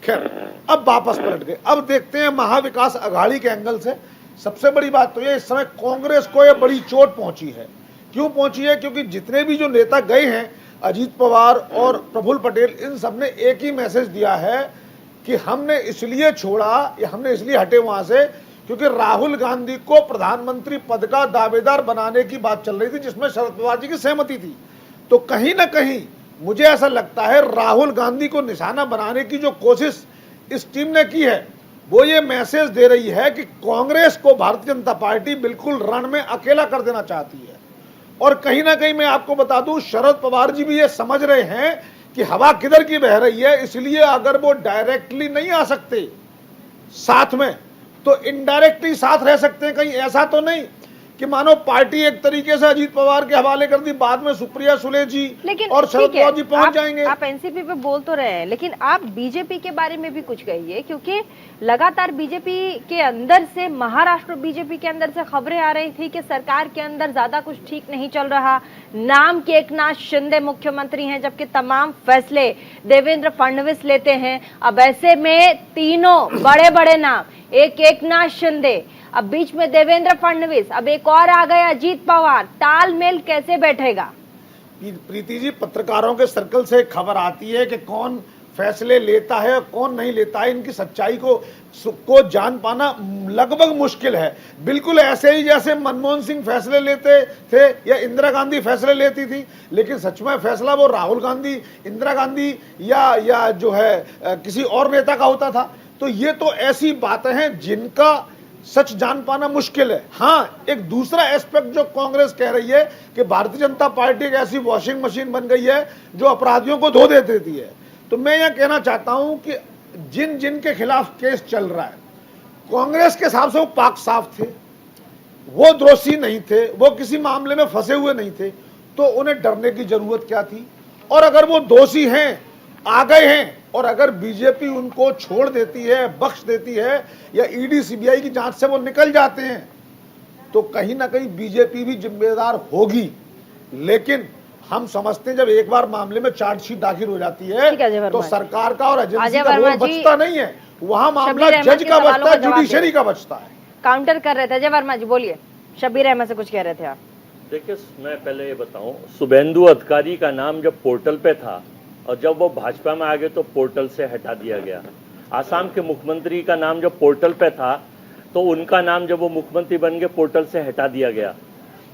खैर अब वापस पलट गए। अब देखते हैं महाविकास अघाड़ी के एंगल से। सबसे बड़ी बात तो ये, इस समय कांग्रेस को यह बड़ी चोट पहुंची है। क्यों पहुंची है? क्योंकि जितने भी जो नेता गए हैं, अजीत पवार और प्रफुल्ल पटेल, इन सबने एक ही मैसेज दिया है कि हमने इसलिए छोड़ा या हमने इसलिए हटे वहां से क्योंकि राहुल गांधी को प्रधानमंत्री पद का दावेदार बनाने की बात चल रही थी, जिसमें शरद पवार जी की सहमति थी। तो कहीं ना कहीं मुझे ऐसा लगता है राहुल गांधी को निशाना बनाने की जो कोशिश इस टीम ने की है, वो ये मैसेज दे रही है कि कांग्रेस को भारतीय जनता पार्टी बिल्कुल रण में अकेला कर देना चाहती है। और कहीं ना कहीं मैं आपको बता दूं, शरद पवार जी भी ये समझ रहे हैं कि हवा किधर की बह रही है, इसलिए अगर वो डायरेक्टली नहीं आ सकते साथ में, तो इनडायरेक्टली साथ रह सकते हैं। कहीं ऐसा तो नहीं कि मानो पार्टी एक तरीके से अजीत पवार के हवाले कर दी, बाद में सुप्रिया सुले जी और शरद पवार जी पहुंच जाएंगे। आप एनसीपी पे बोल तो रहे हैं, लेकिन आप बीजेपी के बारे में भी कुछ कहिए, क्योंकि लगातार बीजेपी के अंदर से, महाराष्ट्र बीजेपी के अंदर से खबरें आ रही थी कि सरकार के अंदर ज्यादा कुछ ठीक नहीं चल रहा। नाम के एकनाथ शिंदे मुख्यमंत्री हैं, जबकि तमाम फैसले देवेंद्र फडणवीस लेते हैं। अब ऐसे में तीनों बड़े बड़े नाम, एक एकनाथ शिंदे, अब बीच में देवेंद्र फडणवीस, अब एक और आ गए अजीत पवार, तालमेल कैसे बैठेगा? प्रीति जी, पत्रकारों के सर्कल से खबर आती है कि कौन फैसले लेता है और कौन नहीं लेता है। इनकी सच्चाई को जान पाना लगभग मुश्किल है। बिल्कुल ऐसे ही जैसे मनमोहन सिंह फैसले लेते थे या इंदिरा गांधी फैसले लेती थी, लेकिन सच में फैसला वो राहुल गांधी, इंदिरा गांधी या जो है किसी और नेता का होता था। तो ये तो ऐसी बातें हैं जिनका सच जान पाना मुश्किल है। हाँ, एक दूसरा एस्पेक्ट जो कांग्रेस कह रही है कि भारतीय जनता पार्टी एक ऐसी वॉशिंग मशीन बन गई है जो अपराधियों को धो देती है। तो मैं यह कहना चाहता हूं कि जिन जिन के खिलाफ केस चल रहा है, कांग्रेस के हिसाब से वो पाक साफ थे, वो दोषी नहीं थे, वो किसी मामले में फंसे हुए नहीं थे, तो उन्हें डरने की जरूरत क्या थी? और अगर वो दोषी हैं, आ गए हैं, और अगर बीजेपी उनको छोड़ देती है, बख्श देती है, या ईडी सीबीआई की जांच से वो निकल जाते हैं, तो कहीं ना कहीं बीजेपी भी जिम्मेदार होगी। लेकिन हम समझते हैं जब एक बार मामले में चार्जशीट दाखिल हो जाती है तो सरकार का और एजेंसी का रोल बचता नहीं है, वहां मामला जज का बचता है, जुडिशरी का बचता है। काउंटर कर रहे थे अजय वर्मा जी, बोलिए। शब्बीर अहमद से कुछ कह रहे थे आप। देखिए, मैं पहले ये बताऊं, शुभेंदु अधिकारी का नाम जब पोर्टल पे था और जब वो भाजपा में आ गए तो पोर्टल से हटा दिया गया। आसाम के मुख्यमंत्री का नाम जब पोर्टल पे था तो उनका नाम जब वो मुख्यमंत्री बन गए पोर्टल से हटा दिया गया।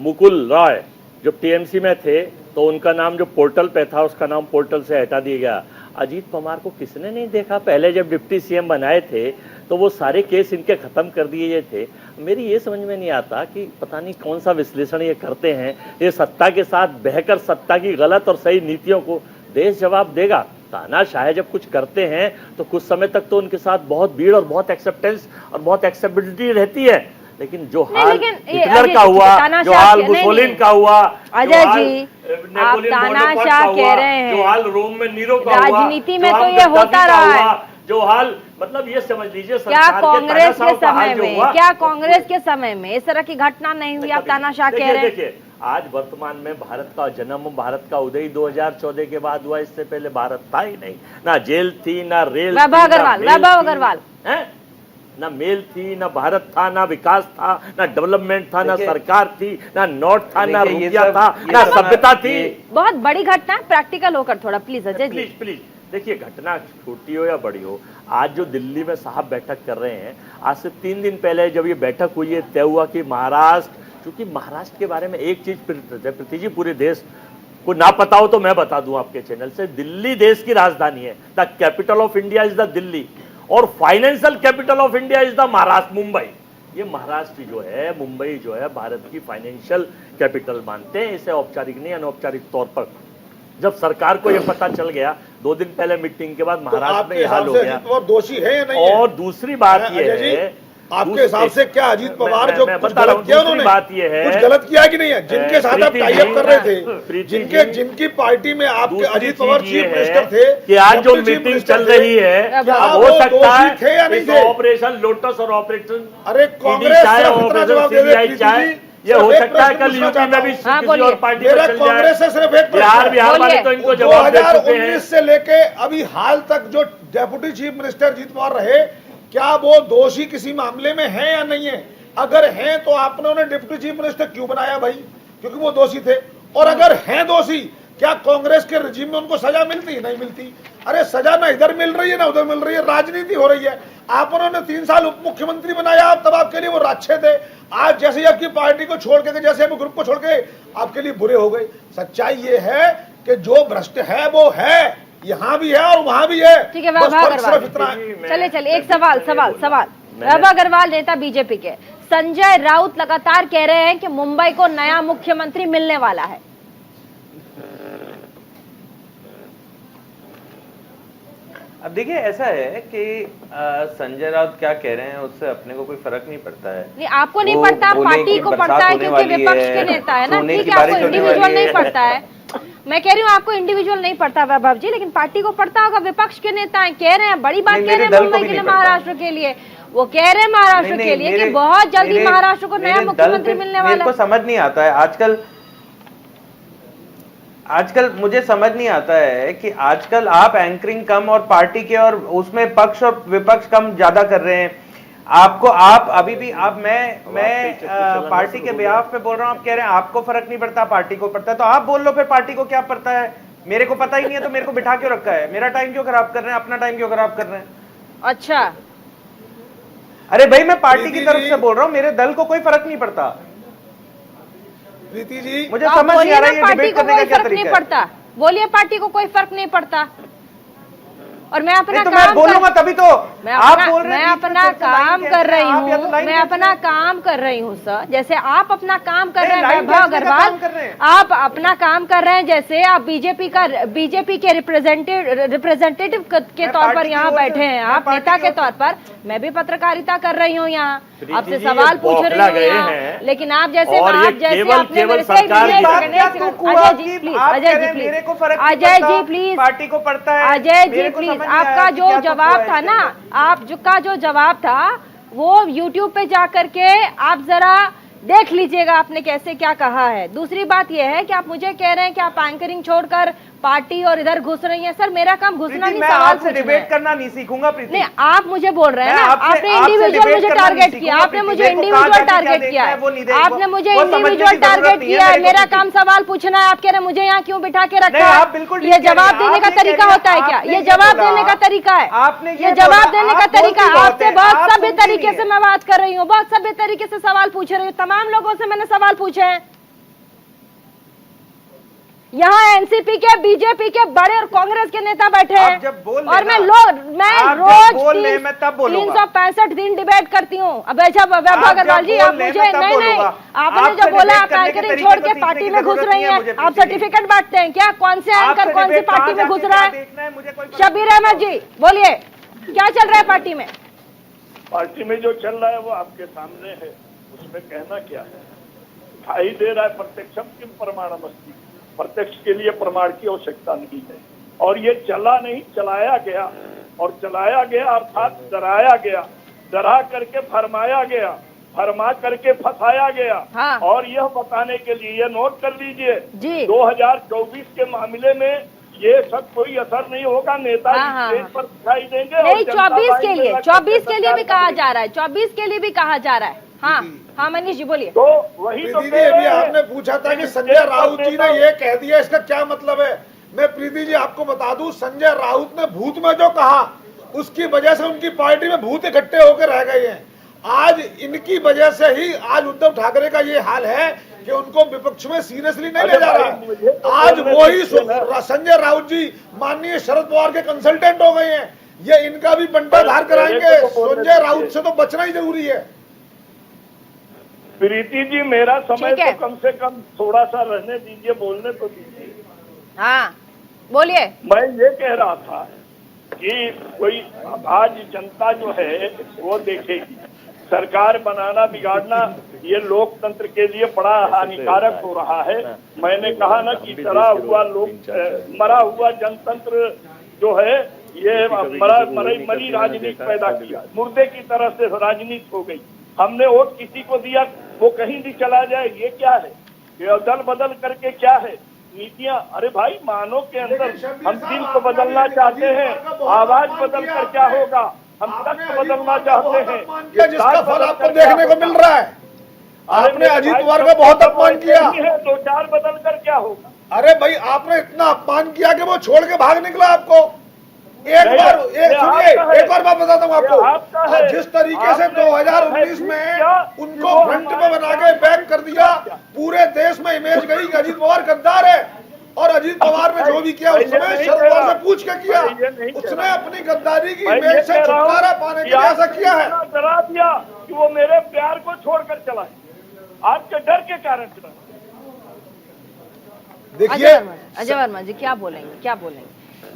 मुकुल रॉय जब टीएमसी में थे तो उनका नाम जो पोर्टल पे था उसका नाम पोर्टल से हटा दिया गया। अजीत पवार को किसने नहीं देखा? पहले जब डिप्टी सीएम बनाए थे तो वो सारे केस इनके खत्म कर दिए थे। मेरी ये समझ में नहीं आता कि पता नहीं कौन सा विश्लेषण ये करते हैं। ये सत्ता के साथ बहकर सत्ता की गलत और सही नीतियों को देश जवाब देगा। तानाशाह जब कुछ करते हैं तो कुछ समय तक तो उनके साथ बहुत भीड़ और बहुत एक्सेप्टेंस और बहुत एक्सेप्टेबिलिटी रहती है, लेकिन जो हाल हिटलर का हुआ, जो हाल मुसोलिन का हुआ, अजय जी आप तानाशाह कह रहे हैं, जो हाल रोम में नीरो का हुआ, राजनीति में तो ये होता रहा है, जो हाल मतलब ये समझ लीजिए क्या कांग्रेस के समय में, क्या कांग्रेस के समय में इस तरह की घटना नहीं हुई? आप तानाशाह कह रहे हैं। देखिए, आज वर्तमान में भारत का जन्म, भारत का उदय 2014 के बाद हुआ। इससे पहले भारत था ही नहीं, ना जेल थी, ना रेल, वैभव अग्रवाल है ना, मेल थी, ना भारत था, ना विकास था, ना डेवलपमेंट था, ना सरकार थी, ना नोट था, ना रुपया था, ना सभ्यता थी। बहुत बड़ी घटना है, प्रैक्टिकल होकर थोड़ा प्लीज अजय जी। प्लीज देखिए, घटना छोटी हो या बड़ी हो, आज जो दिल्ली में साहब बैठक कर रहे हैं, आज से 3 दिन पहले जब ये बैठक हुई है तय हुआ कि महाराष्ट्र, क्योंकि महाराष्ट्र के बारे में एक चीज प्रीति जी पूरे देश को ना पता हो तो मैं बता दूं आपके चैनल से, दिल्ली देश की राजधानी है। The capital of India is the Delhi और financial capital of India is the Maharashtra, Mumbai. ये महाराष्ट्र जो है, मुंबई जो है, भारत की फाइनेंशियल कैपिटल मानते हैं इसे, औपचारिक नहीं अनौपचारिक तौर पर। जब सरकार को ये पता चल गया 2 दिन पहले मीटिंग के बाद महाराष्ट्र में यह हाल हो गया। तो दोषी है या नहीं? और दूसरी बात ये है, आपके हिसाब से क्या अजीत पवार जो कुछ बता रहा हूं, दूसरी बात ये है, कुछ गलत किया कि नहीं है? जिनके साथ आप टाई अप कर रहे थे, जिनकी पार्टी में आपके अजीत पवार चीफ मिनिस्टर थे, कि आज जो मीटिंग चल रही है, अब हो सकता है इस ऑपरेशन लोटस और ऑपरेशन, अरे कांग्रेस ऑपरेशन सीबीआई चाहे, ये हो सकता है कल यूपी में भी किसी और पार्टी में चल कांग्रेस से सिर्फ एक बिहार वाले तो इनको जवाब दे चुके हैं। 2019 से लेके अभी हाल तक जो deputy chief minister Ajit Pawar रहे, क्या वो दोषी किसी मामले में है या नहीं है? अगर हैं तो आपने उन्हें डिप्टी चीफ मिनिस्टर क्यों बनाया भाई? क्योंकि वो दोषी थे। और अगर हैं दोषी, क्या कांग्रेस के रजीम में उनको सजा मिलती? नहीं मिलती। अरे सजा ना इधर मिल रही है ना उधर मिल रही है, राजनीति हो रही है। आप उन्होंने 3 साल उप मुख्यमंत्री बनाया, आप तब आपके लिए वो अच्छे थे। आज जैसे ही आपकी पार्टी को छोड़ के, जैसे आपके ग्रुप को छोड़ के आपके लिए बुरे हो गए। सच्चाई ये है कि जो भ्रष्ट है वो है, यहाँ भी है और वहां भी है। ठीक है, चलिए एक सवाल वैभव अग्रवाल नेता बीजेपी के संजय राउत लगातार कह रहे हैं कि मुंबई को नया मुख्यमंत्री मिलने वाला है। अब देखिए, ऐसा है कि संजय राउत क्या कह रहे हैं उससे अपने को कोई फर्क नहीं पड़ता है। नहीं, आपको नहीं पड़ता, पार्टी को पड़ता है क्योंकि विपक्ष के नेता है ना। ठीक है, आपको इंडिविजुअल नहीं पड़ता है, मैं कह रही हूँ आपको इंडिविजुअल नहीं पड़ता वैभव जी, लेकिन पार्टी को पड़ता होगा। विपक्ष के नेता है, कह रहे हैं, बड़ी बात कह रहे हैं मुंबई के लिए, महाराष्ट्र के लिए। वो कह रहे हैं महाराष्ट्र के लिए कि बहुत जल्दी महाराष्ट्र को नया मुख्यमंत्री मिलने वाला है। मेरे को समझ नहीं आता है आजकल मुझे समझ नहीं आता है कि आजकल आप एंकरिंग कम और पार्टी के और उसमें पक्ष और विपक्ष कम ज्यादा कर रहे हैं। आप अभी भी मैं पार्टी के बिहाफ पे बोल रहा हूं, आप कह रहे हैं आपको फर्क नहीं पड़ता, पार्टी को पड़ता है, तो आप बोल लो फिर पार्टी को क्या पड़ता है। मेरे को पता ही नहीं है तो मेरे को बिठा क्यों रखा है? मेरा टाइम क्यों खराब कर रहे हैं, अपना टाइम क्यों खराब कर रहे हैं? अच्छा, अरे भाई, मैं पार्टी की तरफ से बोल रहा हूं, मेरे दल को कोई फर्क नहीं पड़ता। प्रीति जी, मुझे समझ नहीं आ रहा है ये डिबेट करने का क्या तरीका है। बोलिए, पार्टी को कोई फर्क नहीं पड़ता। और मैं अपना तो काम मैं बोलूंगा तभी तो आप बोल रहे हैं मैं अपना काम कर रही हूँ, मैं अपना काम कर रही हूँ सर। जैसे आप अपना काम कर रहे हैं वैभव अग्रवाल, आप अपना काम कर रहे हैं, जैसे आप बीजेपी के रिप्रेजेंटेटिव के तौर पर यहाँ बैठे हैं, आप नेता के तौर पर, मैं भी पत्रकारिता कर रही हूँ यहाँ, आपसे सवाल पूछ रही हूँ यहाँ, लेकिन आप जैसे आपने मेरे से अजय जी प्लीज पार्टी को पड़ता है, अजय जी प्लीज, आपका जो जवाब था ना, आपका जो जवाब था वो YouTube पे जाकर के आप जरा देख लीजिएगा आपने कैसे क्या कहा है। दूसरी बात यह है कि आप मुझे कह रहे हैं कि आप एंकरिंग छोड़कर पार्टी और इधर घुस रही हैं। सर मेरा काम घुसना नहीं, सवाल पूछना है। डिबेट करना नहीं सीखूंगा प्रीति। नहीं, आप मुझे बोल रहे हैं ना, आपने इंडिविजुअल मुझे टारगेट किया, आपने मुझे इंडिविजुअल टारगेट किया है, आपने मुझे इंडिविजुअल टारगेट किया है। मेरा काम सवाल पूछना है, आप कह रहे हैं मुझे यहाँ क्यों बिठा के रखा है? ये जवाब देने का तरीका होता है क्या? ये जवाब देने का तरीका है? ये जवाब देने का तरीका? आपसे बहुत सभ्य तरीके से मैं बात कर रही हूँ, बहुत सभ्य तरीके से सवाल पूछ रही हूँ, तमाम लोगों से मैंने सवाल पूछे हैं। यहाँ एनसीपी के, बीजेपी के बड़े और कांग्रेस के नेता बैठे हैं, और मैं रोज 365 दिन डिबेट करती हूँ। अब वैभव अग्रवाल जी, आप मुझे नहीं, आपने जो बोला आप एंकरिंग छोड़ के पार्टी में घुस रही हैं, आप सर्टिफिकेट बांटते हैं क्या? कौन से एंकर कौन सी पार्टी में घुस रहा है? शबीर अहमद जी बोलिए, क्या चल रहा है पार्टी में? पार्टी में जो चल रहा है वो आपके सामने है, उसमें कहना क्या है? दिखाई दे रहा है प्रत्यक्षम किम प्रमाणमस्ति, प्रत्यक्ष के लिए प्रमाण की आवश्यकता नहीं है। और ये चला नहीं, चलाया गया, और चलाया गया अर्थात डराया गया, डरा करके फरमाया गया, फरमा करके फंसाया गया। हाँ। और यह बताने के लिए, ये नोट कर लीजिए, जी। 2024 के मामले में ये सब कोई असर नहीं होगा, नेता स्टेज पर दिखाई देंगे। नहीं, 24 के लिए, 24 के लिए भी कहा जा रहा है, 24 के लिए भी कहा जा रहा है। हाँ हाँ मनीष जी बोलिए। तो वही तो अभी आपने पूछा था कि संजय राउत जी ने ये कह दिया, इसका क्या मतलब है? मैं प्रीति जी आपको बता दूं, संजय राउत ने भूत में जो कहा उसकी वजह से उनकी पार्टी में भूत इकट्ठे होकर रह गए हैं। आज इनकी वजह से ही आज उद्धव ठाकरे का ये हाल है कि उनको विपक्ष में सीरियसली नहीं ले जा रहा। आज वही संजय राउत जी माननीय शरद पवार के कंसल्टेंट हो गए हैं। ये इनका भी बंटाधार कराएंगे। संजय राउत से तो बचना ही जरूरी है। प्रीति जी मेरा समय तो कम से कम थोड़ा सा रहने दीजिए, बोलने तो दीजिए। हाँ बोलिए। मैं ये कह रहा था कि कोई आज जनता जो है वो देखेगी, सरकार बनाना बिगाड़ना ये लोकतंत्र के लिए बड़ा हानिकारक हो रहा है। मैंने कहा ना कि मरा हुआ जनतंत्र जो है ये मरी राजनीति पैदा किया, मुर्दे की तरह से राजनीति हो गई। हमने वोट किसी को दिया वो कहीं भी चला जाए, ये क्या है? ये अदल बदल करके क्या है नीतियां? अरे भाई मानव के अंदर हम दिल को बदलना चाहते हैं, आवाज बदल कर क्या होगा? हम तत्व बदलना चाहते हैं, जिसका फल आपको देखने को मिल रहा है। आपने अजीत पवार का बहुत अपमान किया, 2-4 बदल कर क्या होगा? अरे भाई आपने इतना अपमान किया कि वो छोड़ के भाग निकला आपको। एक और बात बताता हूँ आपको, जिस तरीके से 2019 में उनको फ्रंट पे बना के बैक कर दिया, पूरे देश में इमेज गई कि अजीत पवार गद्दार है। और अजीत पवार ने जो भी किया उस समय शरद पवार से पूछ के किया, उसने अपनी गद्दारी की इमेज से छुटकारा पाने के लिए ऐसा किया है। डरा दिया कि वो मेरे प्यार को छोड़कर चला है, आपके डर के कारण चला। देखिए अजय वर्मा जी क्या बोलेंगे?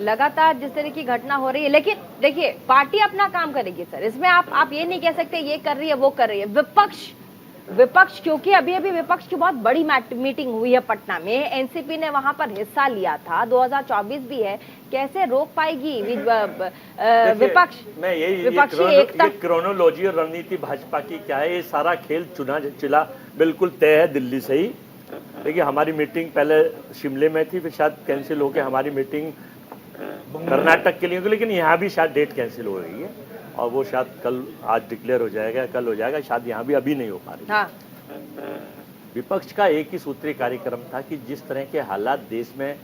लगातार जिस तरह की घटना हो रही है, लेकिन देखिए पार्टी अपना काम करेगी सर, इसमें आप ये नहीं कह सकते ये कर रही है वो कर रही है। विपक्ष क्योंकि अभी विपक्ष की बहुत बड़ी मीटिंग हुई है पटना में, एनसीपी ने वहां पर हिस्सा लिया था, 2024 भी है, कैसे रोक पाएगी विपक्ष? मैं यही क्रोनोलॉजी और रणनीति भाजपा की क्या है, ये सारा खेल चुना बिल्कुल तय है दिल्ली से ही। देखिए हमारी मीटिंग पहले शिमले में थी, फिर शायद कैंसिल होकर हमारी मीटिंग कर्नाटक के लिए, लेकिन यहाँ भी शायद डेट कैंसिल हो रही है और वो शायद कल आज डिक्लेयर हो जाएगा, कल हो जाएगा, शायद यहाँ भी अभी नहीं हो पा रही। हाँ। विपक्ष का एक ही सूत्रीय कार्यक्रम था कि जिस तरह के हालात देश में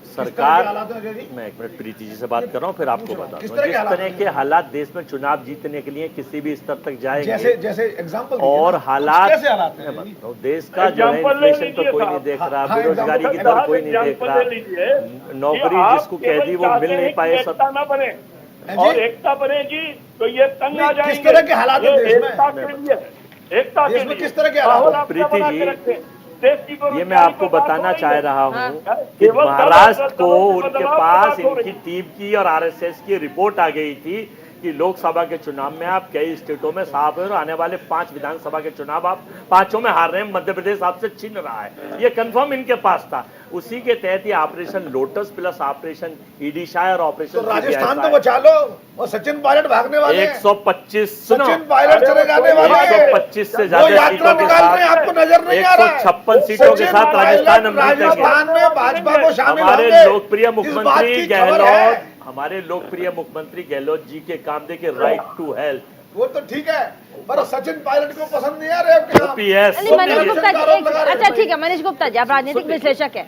सरकार, हालात हैं अजय जी? मैं 1 मिनट प्रीति जी से बात कर रहा हूँ, फिर आपको बताता किस हूँ। तरह के जिस हालात तरह हैं? के हालात देश में चुनाव जीतने के लिए किसी भी स्तर तक जाएंगे, जैसे एग्जांपल और हालात, कैसे हालात हैं मैं जी? बताता हूँ, देश का जो है एग्जाम्पल ले इन्फ्लेशन तो लीजिए कोई नहीं साहब। देख रहा, हाँ, बेरोजगारी की एग्जाम्पल दर कोई नहीं देख रहा, ले लीजिए नौकरी कि आप जिसको कह दी वो केवल मिल नहीं चाहते पाए, हैं कि सब एकता न बने जी? और एकता बने जी तो ये तंग आ नहीं, किस जाएंगे। तरह के हालात हैं ये देश में? एकता के लिए है, एकता देश के में लिए किस तरह के हालात माहौल हैं? आप प्रीति बना जी, के रखें। देश की ये मैं आपको बेरोजगारी पर बात बताना हो रही चाह है। रहा हाँ, हूँ कि केवल महाराष्ट्र को दलों के उनके बदलाव की पास बात हो रही इनकी टीम की और आरएसएस की रिपोर्ट आ गई थी कि लोकसभा के चुनाव में आप कई स्टेटों में साफ है और आने वाले 5 विधानसभा के चुनाव आप 5 में हार रहे हैं, मध्य प्रदेश आपसे छीन रहा है, ये कंफर्म इनके पास था। उसी के तहत ये ऑपरेशन लोटस प्लस ऑपरेशन ईडीशाह और ऑपरेशन तो राजस्थान तो बचा लो, वो सचिन पायलट भागने वाले हैं। 125 सुनो, सचिन पायलट चले जाने वाले हैं। 125 से वो ज्यादा यात्रा सीटों के निकाल रहे हैं, साथ, आपको नजर नहीं आ रहा है? 156 सीटों के सचिन साथ राजस्थान हम पायलट जीतेंगे। राजस्थान में भाजपा को शामिल हमारे होंगे। लोकप्रिय इस बात मुख्यमंत्री की खबर है। गहलोत, हमारे लोकप्रिय मुख्यमंत्री गहलोत जी के काम देखिए, राइट टू हेल्थ, वो तो ठीक है, पर सचिन पायलट को पसंद नहीं आ रहे आपके यहाँ? ओपीएस। नहीं, मनीष सुनिए। गुप्ता जी, अच्छा ठीक है, मनीष गुप्ता जी आप राजनीतिक विश्लेषक है।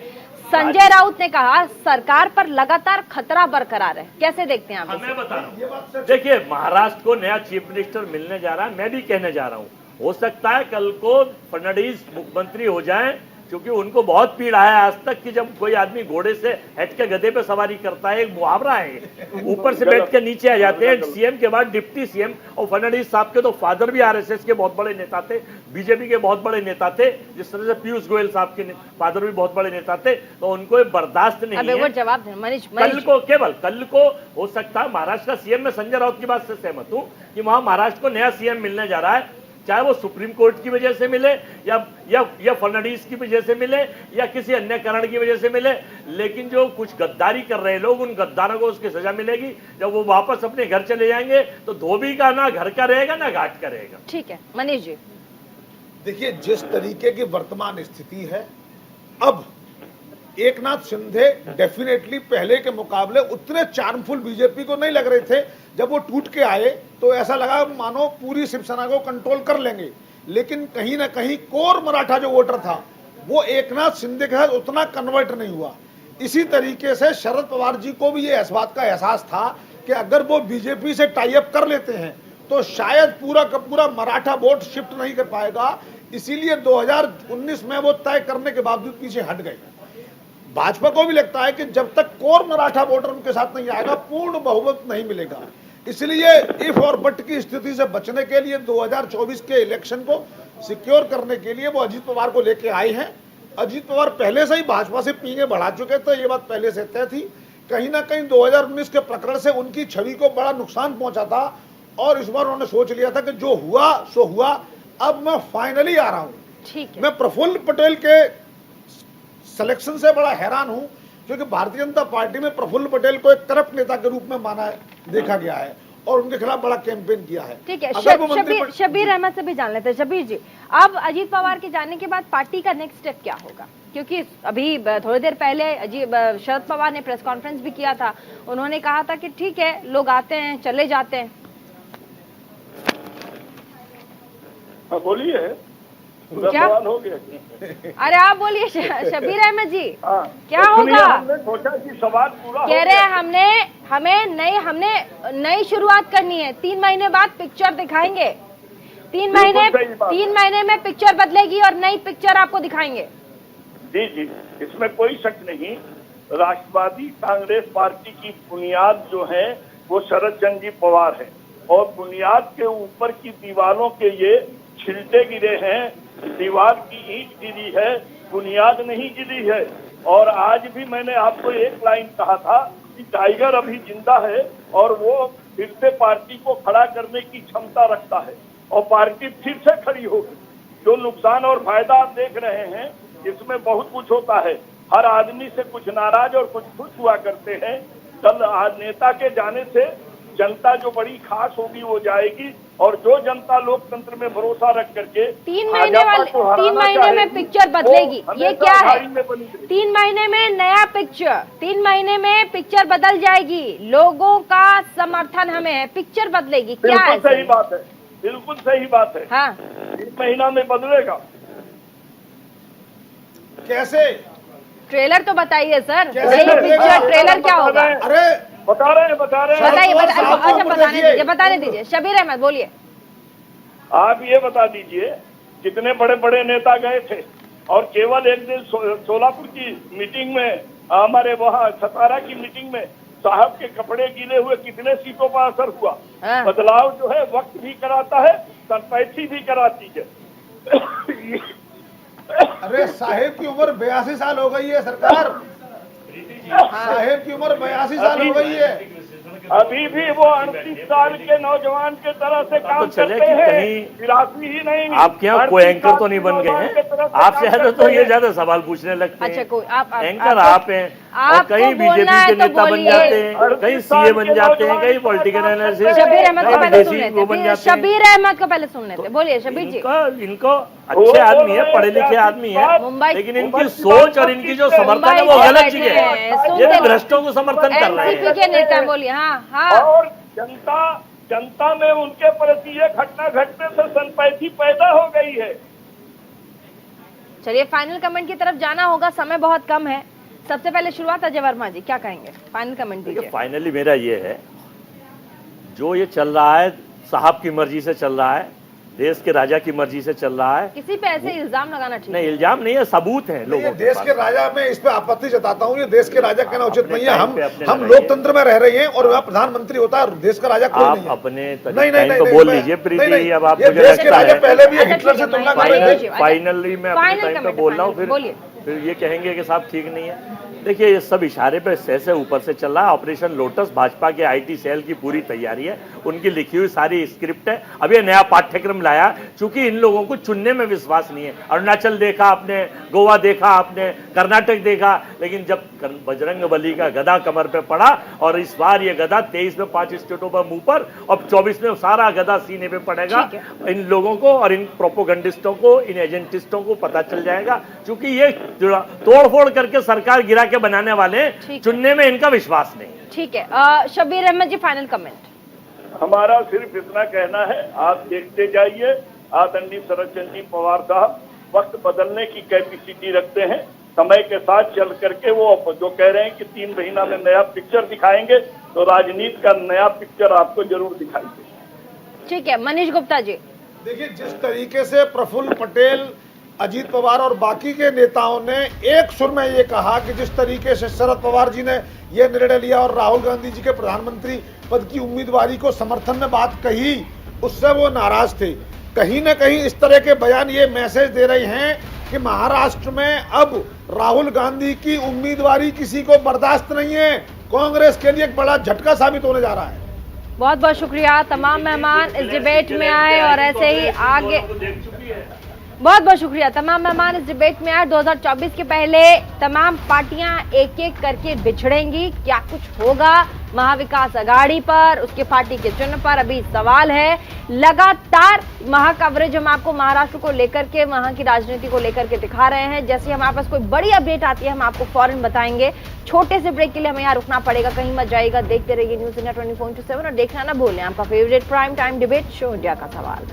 संजय राउत ने कहा सरकार पर लगातार खतरा बरकरार है, कैसे देखते हैं आप इसे? हमें बता रहा ये हूं, बात सच है। देखिए महाराष्ट्र को नया चीफ मिनिस्टर मिलने जा रहा है, मैं भी कहने जा रहा हूं, हो सकता है कल को फडणवीस मुख्यमंत्री हो जाएं, क्योंकि उनको बहुत पीड़ा है आज तक कि जब कोई आदमी घोड़े से हट के गधे पे सवारी करता है, एक मुहावरा है, ऊपर से बैठ के नीचे आ जाते हैं, सीएम के बाद डिप्टी सीएम। और फडणवीस साहब के तो फादर भी आरएसएस के बहुत बड़े नेता थे, बीजेपी के बहुत बड़े नेता थे, जिस तरह से पीयूष गोयल साहब के फादर भी बहुत बड़े नेता थे, तो उनको ये बर्दाश्त नहीं अब एक बार है। जवाब दें मनीष। कल को हो सकता है महाराष्ट्र का सीएम, मैं संजय राउत की बात से सहमत हूं कि वहां महाराष्ट्र को नया सीएम मिलने जा रहा है, चाहे वो सुप्रीम कोर्ट की वजह से मिले या फडणवीस की वजह से मिले या किसी अन्य कारण की वजह से मिले, लेकिन जो कुछ गद्दारी कर रहे लोग, उन गद्दारों को उसकी सजा मिलेगी। जब वो वापस अपने घर चले जाएंगे तो धोबी का ना घर का रहेगा ना घाट का रहेगा। ठीक है मनीष जी, देखिए जिस तरीके की वर्तमान स्थिति है, अब एकनाथ शिंदे डेफिनेटली पहले के मुकाबले उतने चार्मफुल बीजेपी को नहीं लग रहे थे। जब वो टूट के आए तो ऐसा लगा मानो पूरी शिवसेना को कंट्रोल कर लेंगे, लेकिन कहीं ना कहीं कोर मराठा जो वोटर था वो एकनाथ शिंदे के साथ उतना कन्वर्ट नहीं हुआ। इसी तरीके से शरद पवार जी को भी ये इस बात का एहसास था कि अगर वो बीजेपी से टाई अप कर लेते हैं तो शायद पूरा का पूरा मराठा वोट शिफ्ट नहीं कर पाएगा, इसीलिए 2019 में वो तय करने के बावजूद पीछे हट गए। भाजपा को भी लगता है कि जब तक कोर मराठा वोटर उनके साथ नहीं आएगा पूर्ण बहुमत नहीं मिलेगा, इसलिए इफ और बट की स्थिति से बचने के लिए 2024 के इलेक्शन को सिक्योर करने के लिए वो अजीत पवार को लेके आए हैं। अजीत पवार पहले से ही भाजपा से पींगे बढ़ा चुके थे, ये बात पहले से तय थी। कहीं ना कहीं 2019 के प्रकरण से उनकी छवि को बड़ा नुकसान पहुंचा था और इस बार उन्होंने सोच लिया था कि जो हुआ सो हुआ, अब मैं फाइनली आ रहा हूं। ठीक है। मैं प्रफुल्ल पटेल के सिलेक्शन से बड़ा हैरान हूं, क्योंकि भारतीय जनता पार्टी में प्रफुल्ल पटेल को एक करप्ट नेता के रूप में माना देखा गया है और उनके खिलाफ बड़ा कैंपेन किया है। ठीक है, अगर वो मंत्री शबीर अहमद से भी जान लेते हैं। शबीर जी, अब अजीत पवार के जाने के बाद पार्टी का नेक्स्ट स्टेप क्या होगा? क्योंकि अभी थोड़ी देर पहले शरद पवार ने प्रेस कॉन्फ्रेंस भी किया था, उन्होंने कहा था कि ठीक है लोग आते हैं चले जाते हैं। हाँ बोलिए, क्या? सवाल हो गया। अरे आप बोलिए शबीर अहमद जी, हाँ, क्या तो सुनिए, होगा? हमने सोचा कि सवाल पूरा कह हो रहे गया। हैं हमने नई शुरुआत करनी है, 3 महीने बाद पिक्चर दिखाएंगे, 3 महीने में पिक्चर बदलेगी और नई पिक्चर आपको दिखाएंगे। जी जी, इसमें कोई शक नहीं। राष्ट्रवादी कांग्रेस पार्टी की बुनियाद जो है वो शरद चंद्र जी पवार है और बुनियाद के ऊपर की दीवारों के ये छिलटे गिरे हैं, दीवार की ईंट गिरी है, बुनियाद नहीं गिरी है। और आज भी मैंने आपको एक लाइन कहा था कि टाइगर अभी जिंदा है और वो फिर से पार्टी को खड़ा करने की क्षमता रखता है और पार्टी फिर से खड़ी होगी। जो नुकसान और फायदा आप देख रहे हैं इसमें बहुत कुछ होता है, हर आदमी से कुछ नाराज और कुछ खुश हुआ करते हैं। कल आज नेता के जाने से जनता जो बड़ी खास होगी वो जाएगी और जो जनता लोकतंत्र में भरोसा रख करके 3 महीने में पिक्चर बदलेगी, ये क्या है? 3 महीने में नया पिक्चर, 3 महीने में पिक्चर बदल जाएगी, लोगों का समर्थन हमें है, पिक्चर बदलेगी, क्या है? बिल्कुल सही बात है, बिल्कुल सही बात है। हाँ, 3 महीना में बदलेगा। कैसे? ट्रेलर तो बताइए सर, कैसे नई ट्रेलर? पिक्चर ट्रेलर क्या होगा? अरे बता रहे हैं बताइए, पवार साहब को अच्छा बताने देखिए। दीजिए, बताने दीजिए। शबीर अहमद बोलिए। आप ये बता दीजिए कितने बड़े बड़े नेता गए थे और केवल एक दिन सोलापुर की मीटिंग में, हमारे वहाँ सतारा की मीटिंग में साहब के कपड़े गीले हुए कितने सीटों पर असर हुआ। हाँ। बदलाव जो है वक्त भी कराता है, संपैथी भी कराती है। अरे साहेब की उम्र 82 साल हो गई है सरकार, साहेब की उम्र 82 साल हो गई है। अभी भी वो 38 साल के नौजवान के तरह से काम चले करते कि हैं, कहीं 83 ही नहीं। आपके यहाँ कोई एंकर तो नहीं बन गए हैं? आपसे ज्यादा तो ये ज्यादा सवाल पूछने लगते हैं। अच्छा, कोई आप एंकर आप हैं, और आपको कहीं बोलना बीजेपी है के तो नेता बन बोलिए। जाते हैं, कहीं सीए बन जाते हैं, कहीं पॉलिटिकल एनालिसिस, शबीर अहमद को कहीं पहले सुन देसी वो बन लेते हैं, जाते हैं। शबीर अहमद को पहले सुन लेते हैं। बोलिए शबीर जी। इनको अच्छे आदमी है, पढ़े लिखे आदमी है, मुंबई- लेकिन इनकी सोच और इनकी जो समर्थन है वो मुंबई गलत से चीज बैठे है। हैं, ये भी सुनते- भ्रष्टों को समर्थन कर रहे एनसीपी हैं। के नेता बोलिए। हाँ हाँ, और जनता में उनके प्रति ये घटना घटने से संपैथी पैदा हो गई है। चलिए फाइनल कमेंट की तरफ जाना होगा, समय बहुत कम है। सबसे पहले शुरुआत अजय वर्मा जी, क्या कहेंगे? फाइनल कमेंट दीजिए। फाइनली मेरा ये है, जो ये चल रहा है साहब की मर्जी से चल रहा है, देश के राजा की मर्जी से चल रहा है। किसी पे ऐसे इल्जाम लगाना ठीक नहीं, इल्जाम नहीं है, सबूत है ये लोगों देश के राजा में इस पे आपत्ति जताता हूँ, ये देश के राजा कहना उचित अपने नहीं है। टाइम पे अपने हम लगाइए। लोकतंत्र में रह रहे हैं और वह प्रधानमंत्री होता है, देश का राजा कोई आप नहीं है। अपने नहीं, टाइम तो नहीं, बोल मैं- लीजिए नहीं, प्रीति, नहीं, अब आप ये मुझे देश के लगता राजा है पहले भी अच्छा, हिटलर ठीक से है, तुलना मैं- कर रहे थे। फाइनली मैं अपने फाइनल टाइम पे कमेंट, बोल रहा हूँ, फाइनल, बोलिए। फिर ये कहेंगे कि साहब ठीक नहीं है। देखिए, ये सब इशारे पे से ऊपर से चल रहा है। ऑपरेशन लोटस भाजपा के आईटी सेल की पूरी तैयारी है, उनकी लिखी हुई सारी स्क्रिप्ट है। अब ये नया पाठ्यक्रम लाया क्योंकि इन लोगों को चुनने में विश्वास नहीं है। अरुणाचल देखा आपने, गोवा देखा आपने, कर्नाटक देखा, लेकिन जब बजरंगबली का गदा कमर पे पड़ा और इस बार ये गदा 23 में 5 स्टेटों पर मुंह पर और 24 में सारा गदा सीने पे पड़ेगा, ठीक इन लोगों को और इन प्रोपोगंडिस्टों को, इन एजेंटिस्टों को पता चल जाएगा। क्योंकि ये तोड़फोड़ करके सरकार गिरा के बनाने वाले, चुनने में इनका विश्वास नहीं। ठीक है, शबीर अहमद जी फाइनल कमेंट। हमारा सिर्फ इतना कहना है, आप देखते जाइए, आदरणीय शरद चंद्र जी पवार साहब वक्त बदलने की कैपेसिटी रखते हैं। समय के साथ चल करके वो जो कह रहे हैं कि 3 महीना में नया पिक्चर दिखाएंगे, तो राजनीति का नया पिक्चर आपको जरूर दिखाई देगा। ठीक है, मनीष गुप्ता जी। देखिए, जिस तरीके से प्रफुल्ल पटेल, अजीत पवार और बाकी के नेताओं ने एक सुर में ये कहा कि जिस तरीके से शरद पवार जी ने यह निर्णय लिया और राहुल गांधी जी के प्रधानमंत्री पद की उम्मीदवारी को समर्थन में बात कही, उससे वो नाराज थे। कहीं न कहीं इस तरह के बयान ये मैसेज दे रहे हैं कि महाराष्ट्र में अब राहुल गांधी की उम्मीदवारी किसी को बर्दाश्त नहीं है। कांग्रेस के लिए एक बड़ा झटका साबित होने जा रहा है। बहुत बहुत शुक्रिया तमाम मेहमान इस डिबेट में आए और ऐसे ही आगे। बहुत बहुत शुक्रिया तमाम मेहमान इस डिबेट में आए। 2024 के पहले तमाम पार्टियां एक एक करके बिछड़ेंगी, क्या कुछ होगा महाविकास अघाड़ी पर, उसके पार्टी के चिन्ह पर, अभी सवाल है। लगातार महा कवरेज हम आपको महाराष्ट्र को लेकर के, वहां की राजनीति को लेकर के दिखा रहे हैं। जैसे हमारे पास कोई बड़ी अपडेट आती है हम आपको फौरन बताएंगे। छोटे से ब्रेक के लिए हमें यहाँ रुकना पड़ेगा, कहीं मत जाइएगा, देखते रहिए न्यूज़ इंडिया 24/7 और देखना ना भूलें आपका favourite prime time debate show India का सवाल।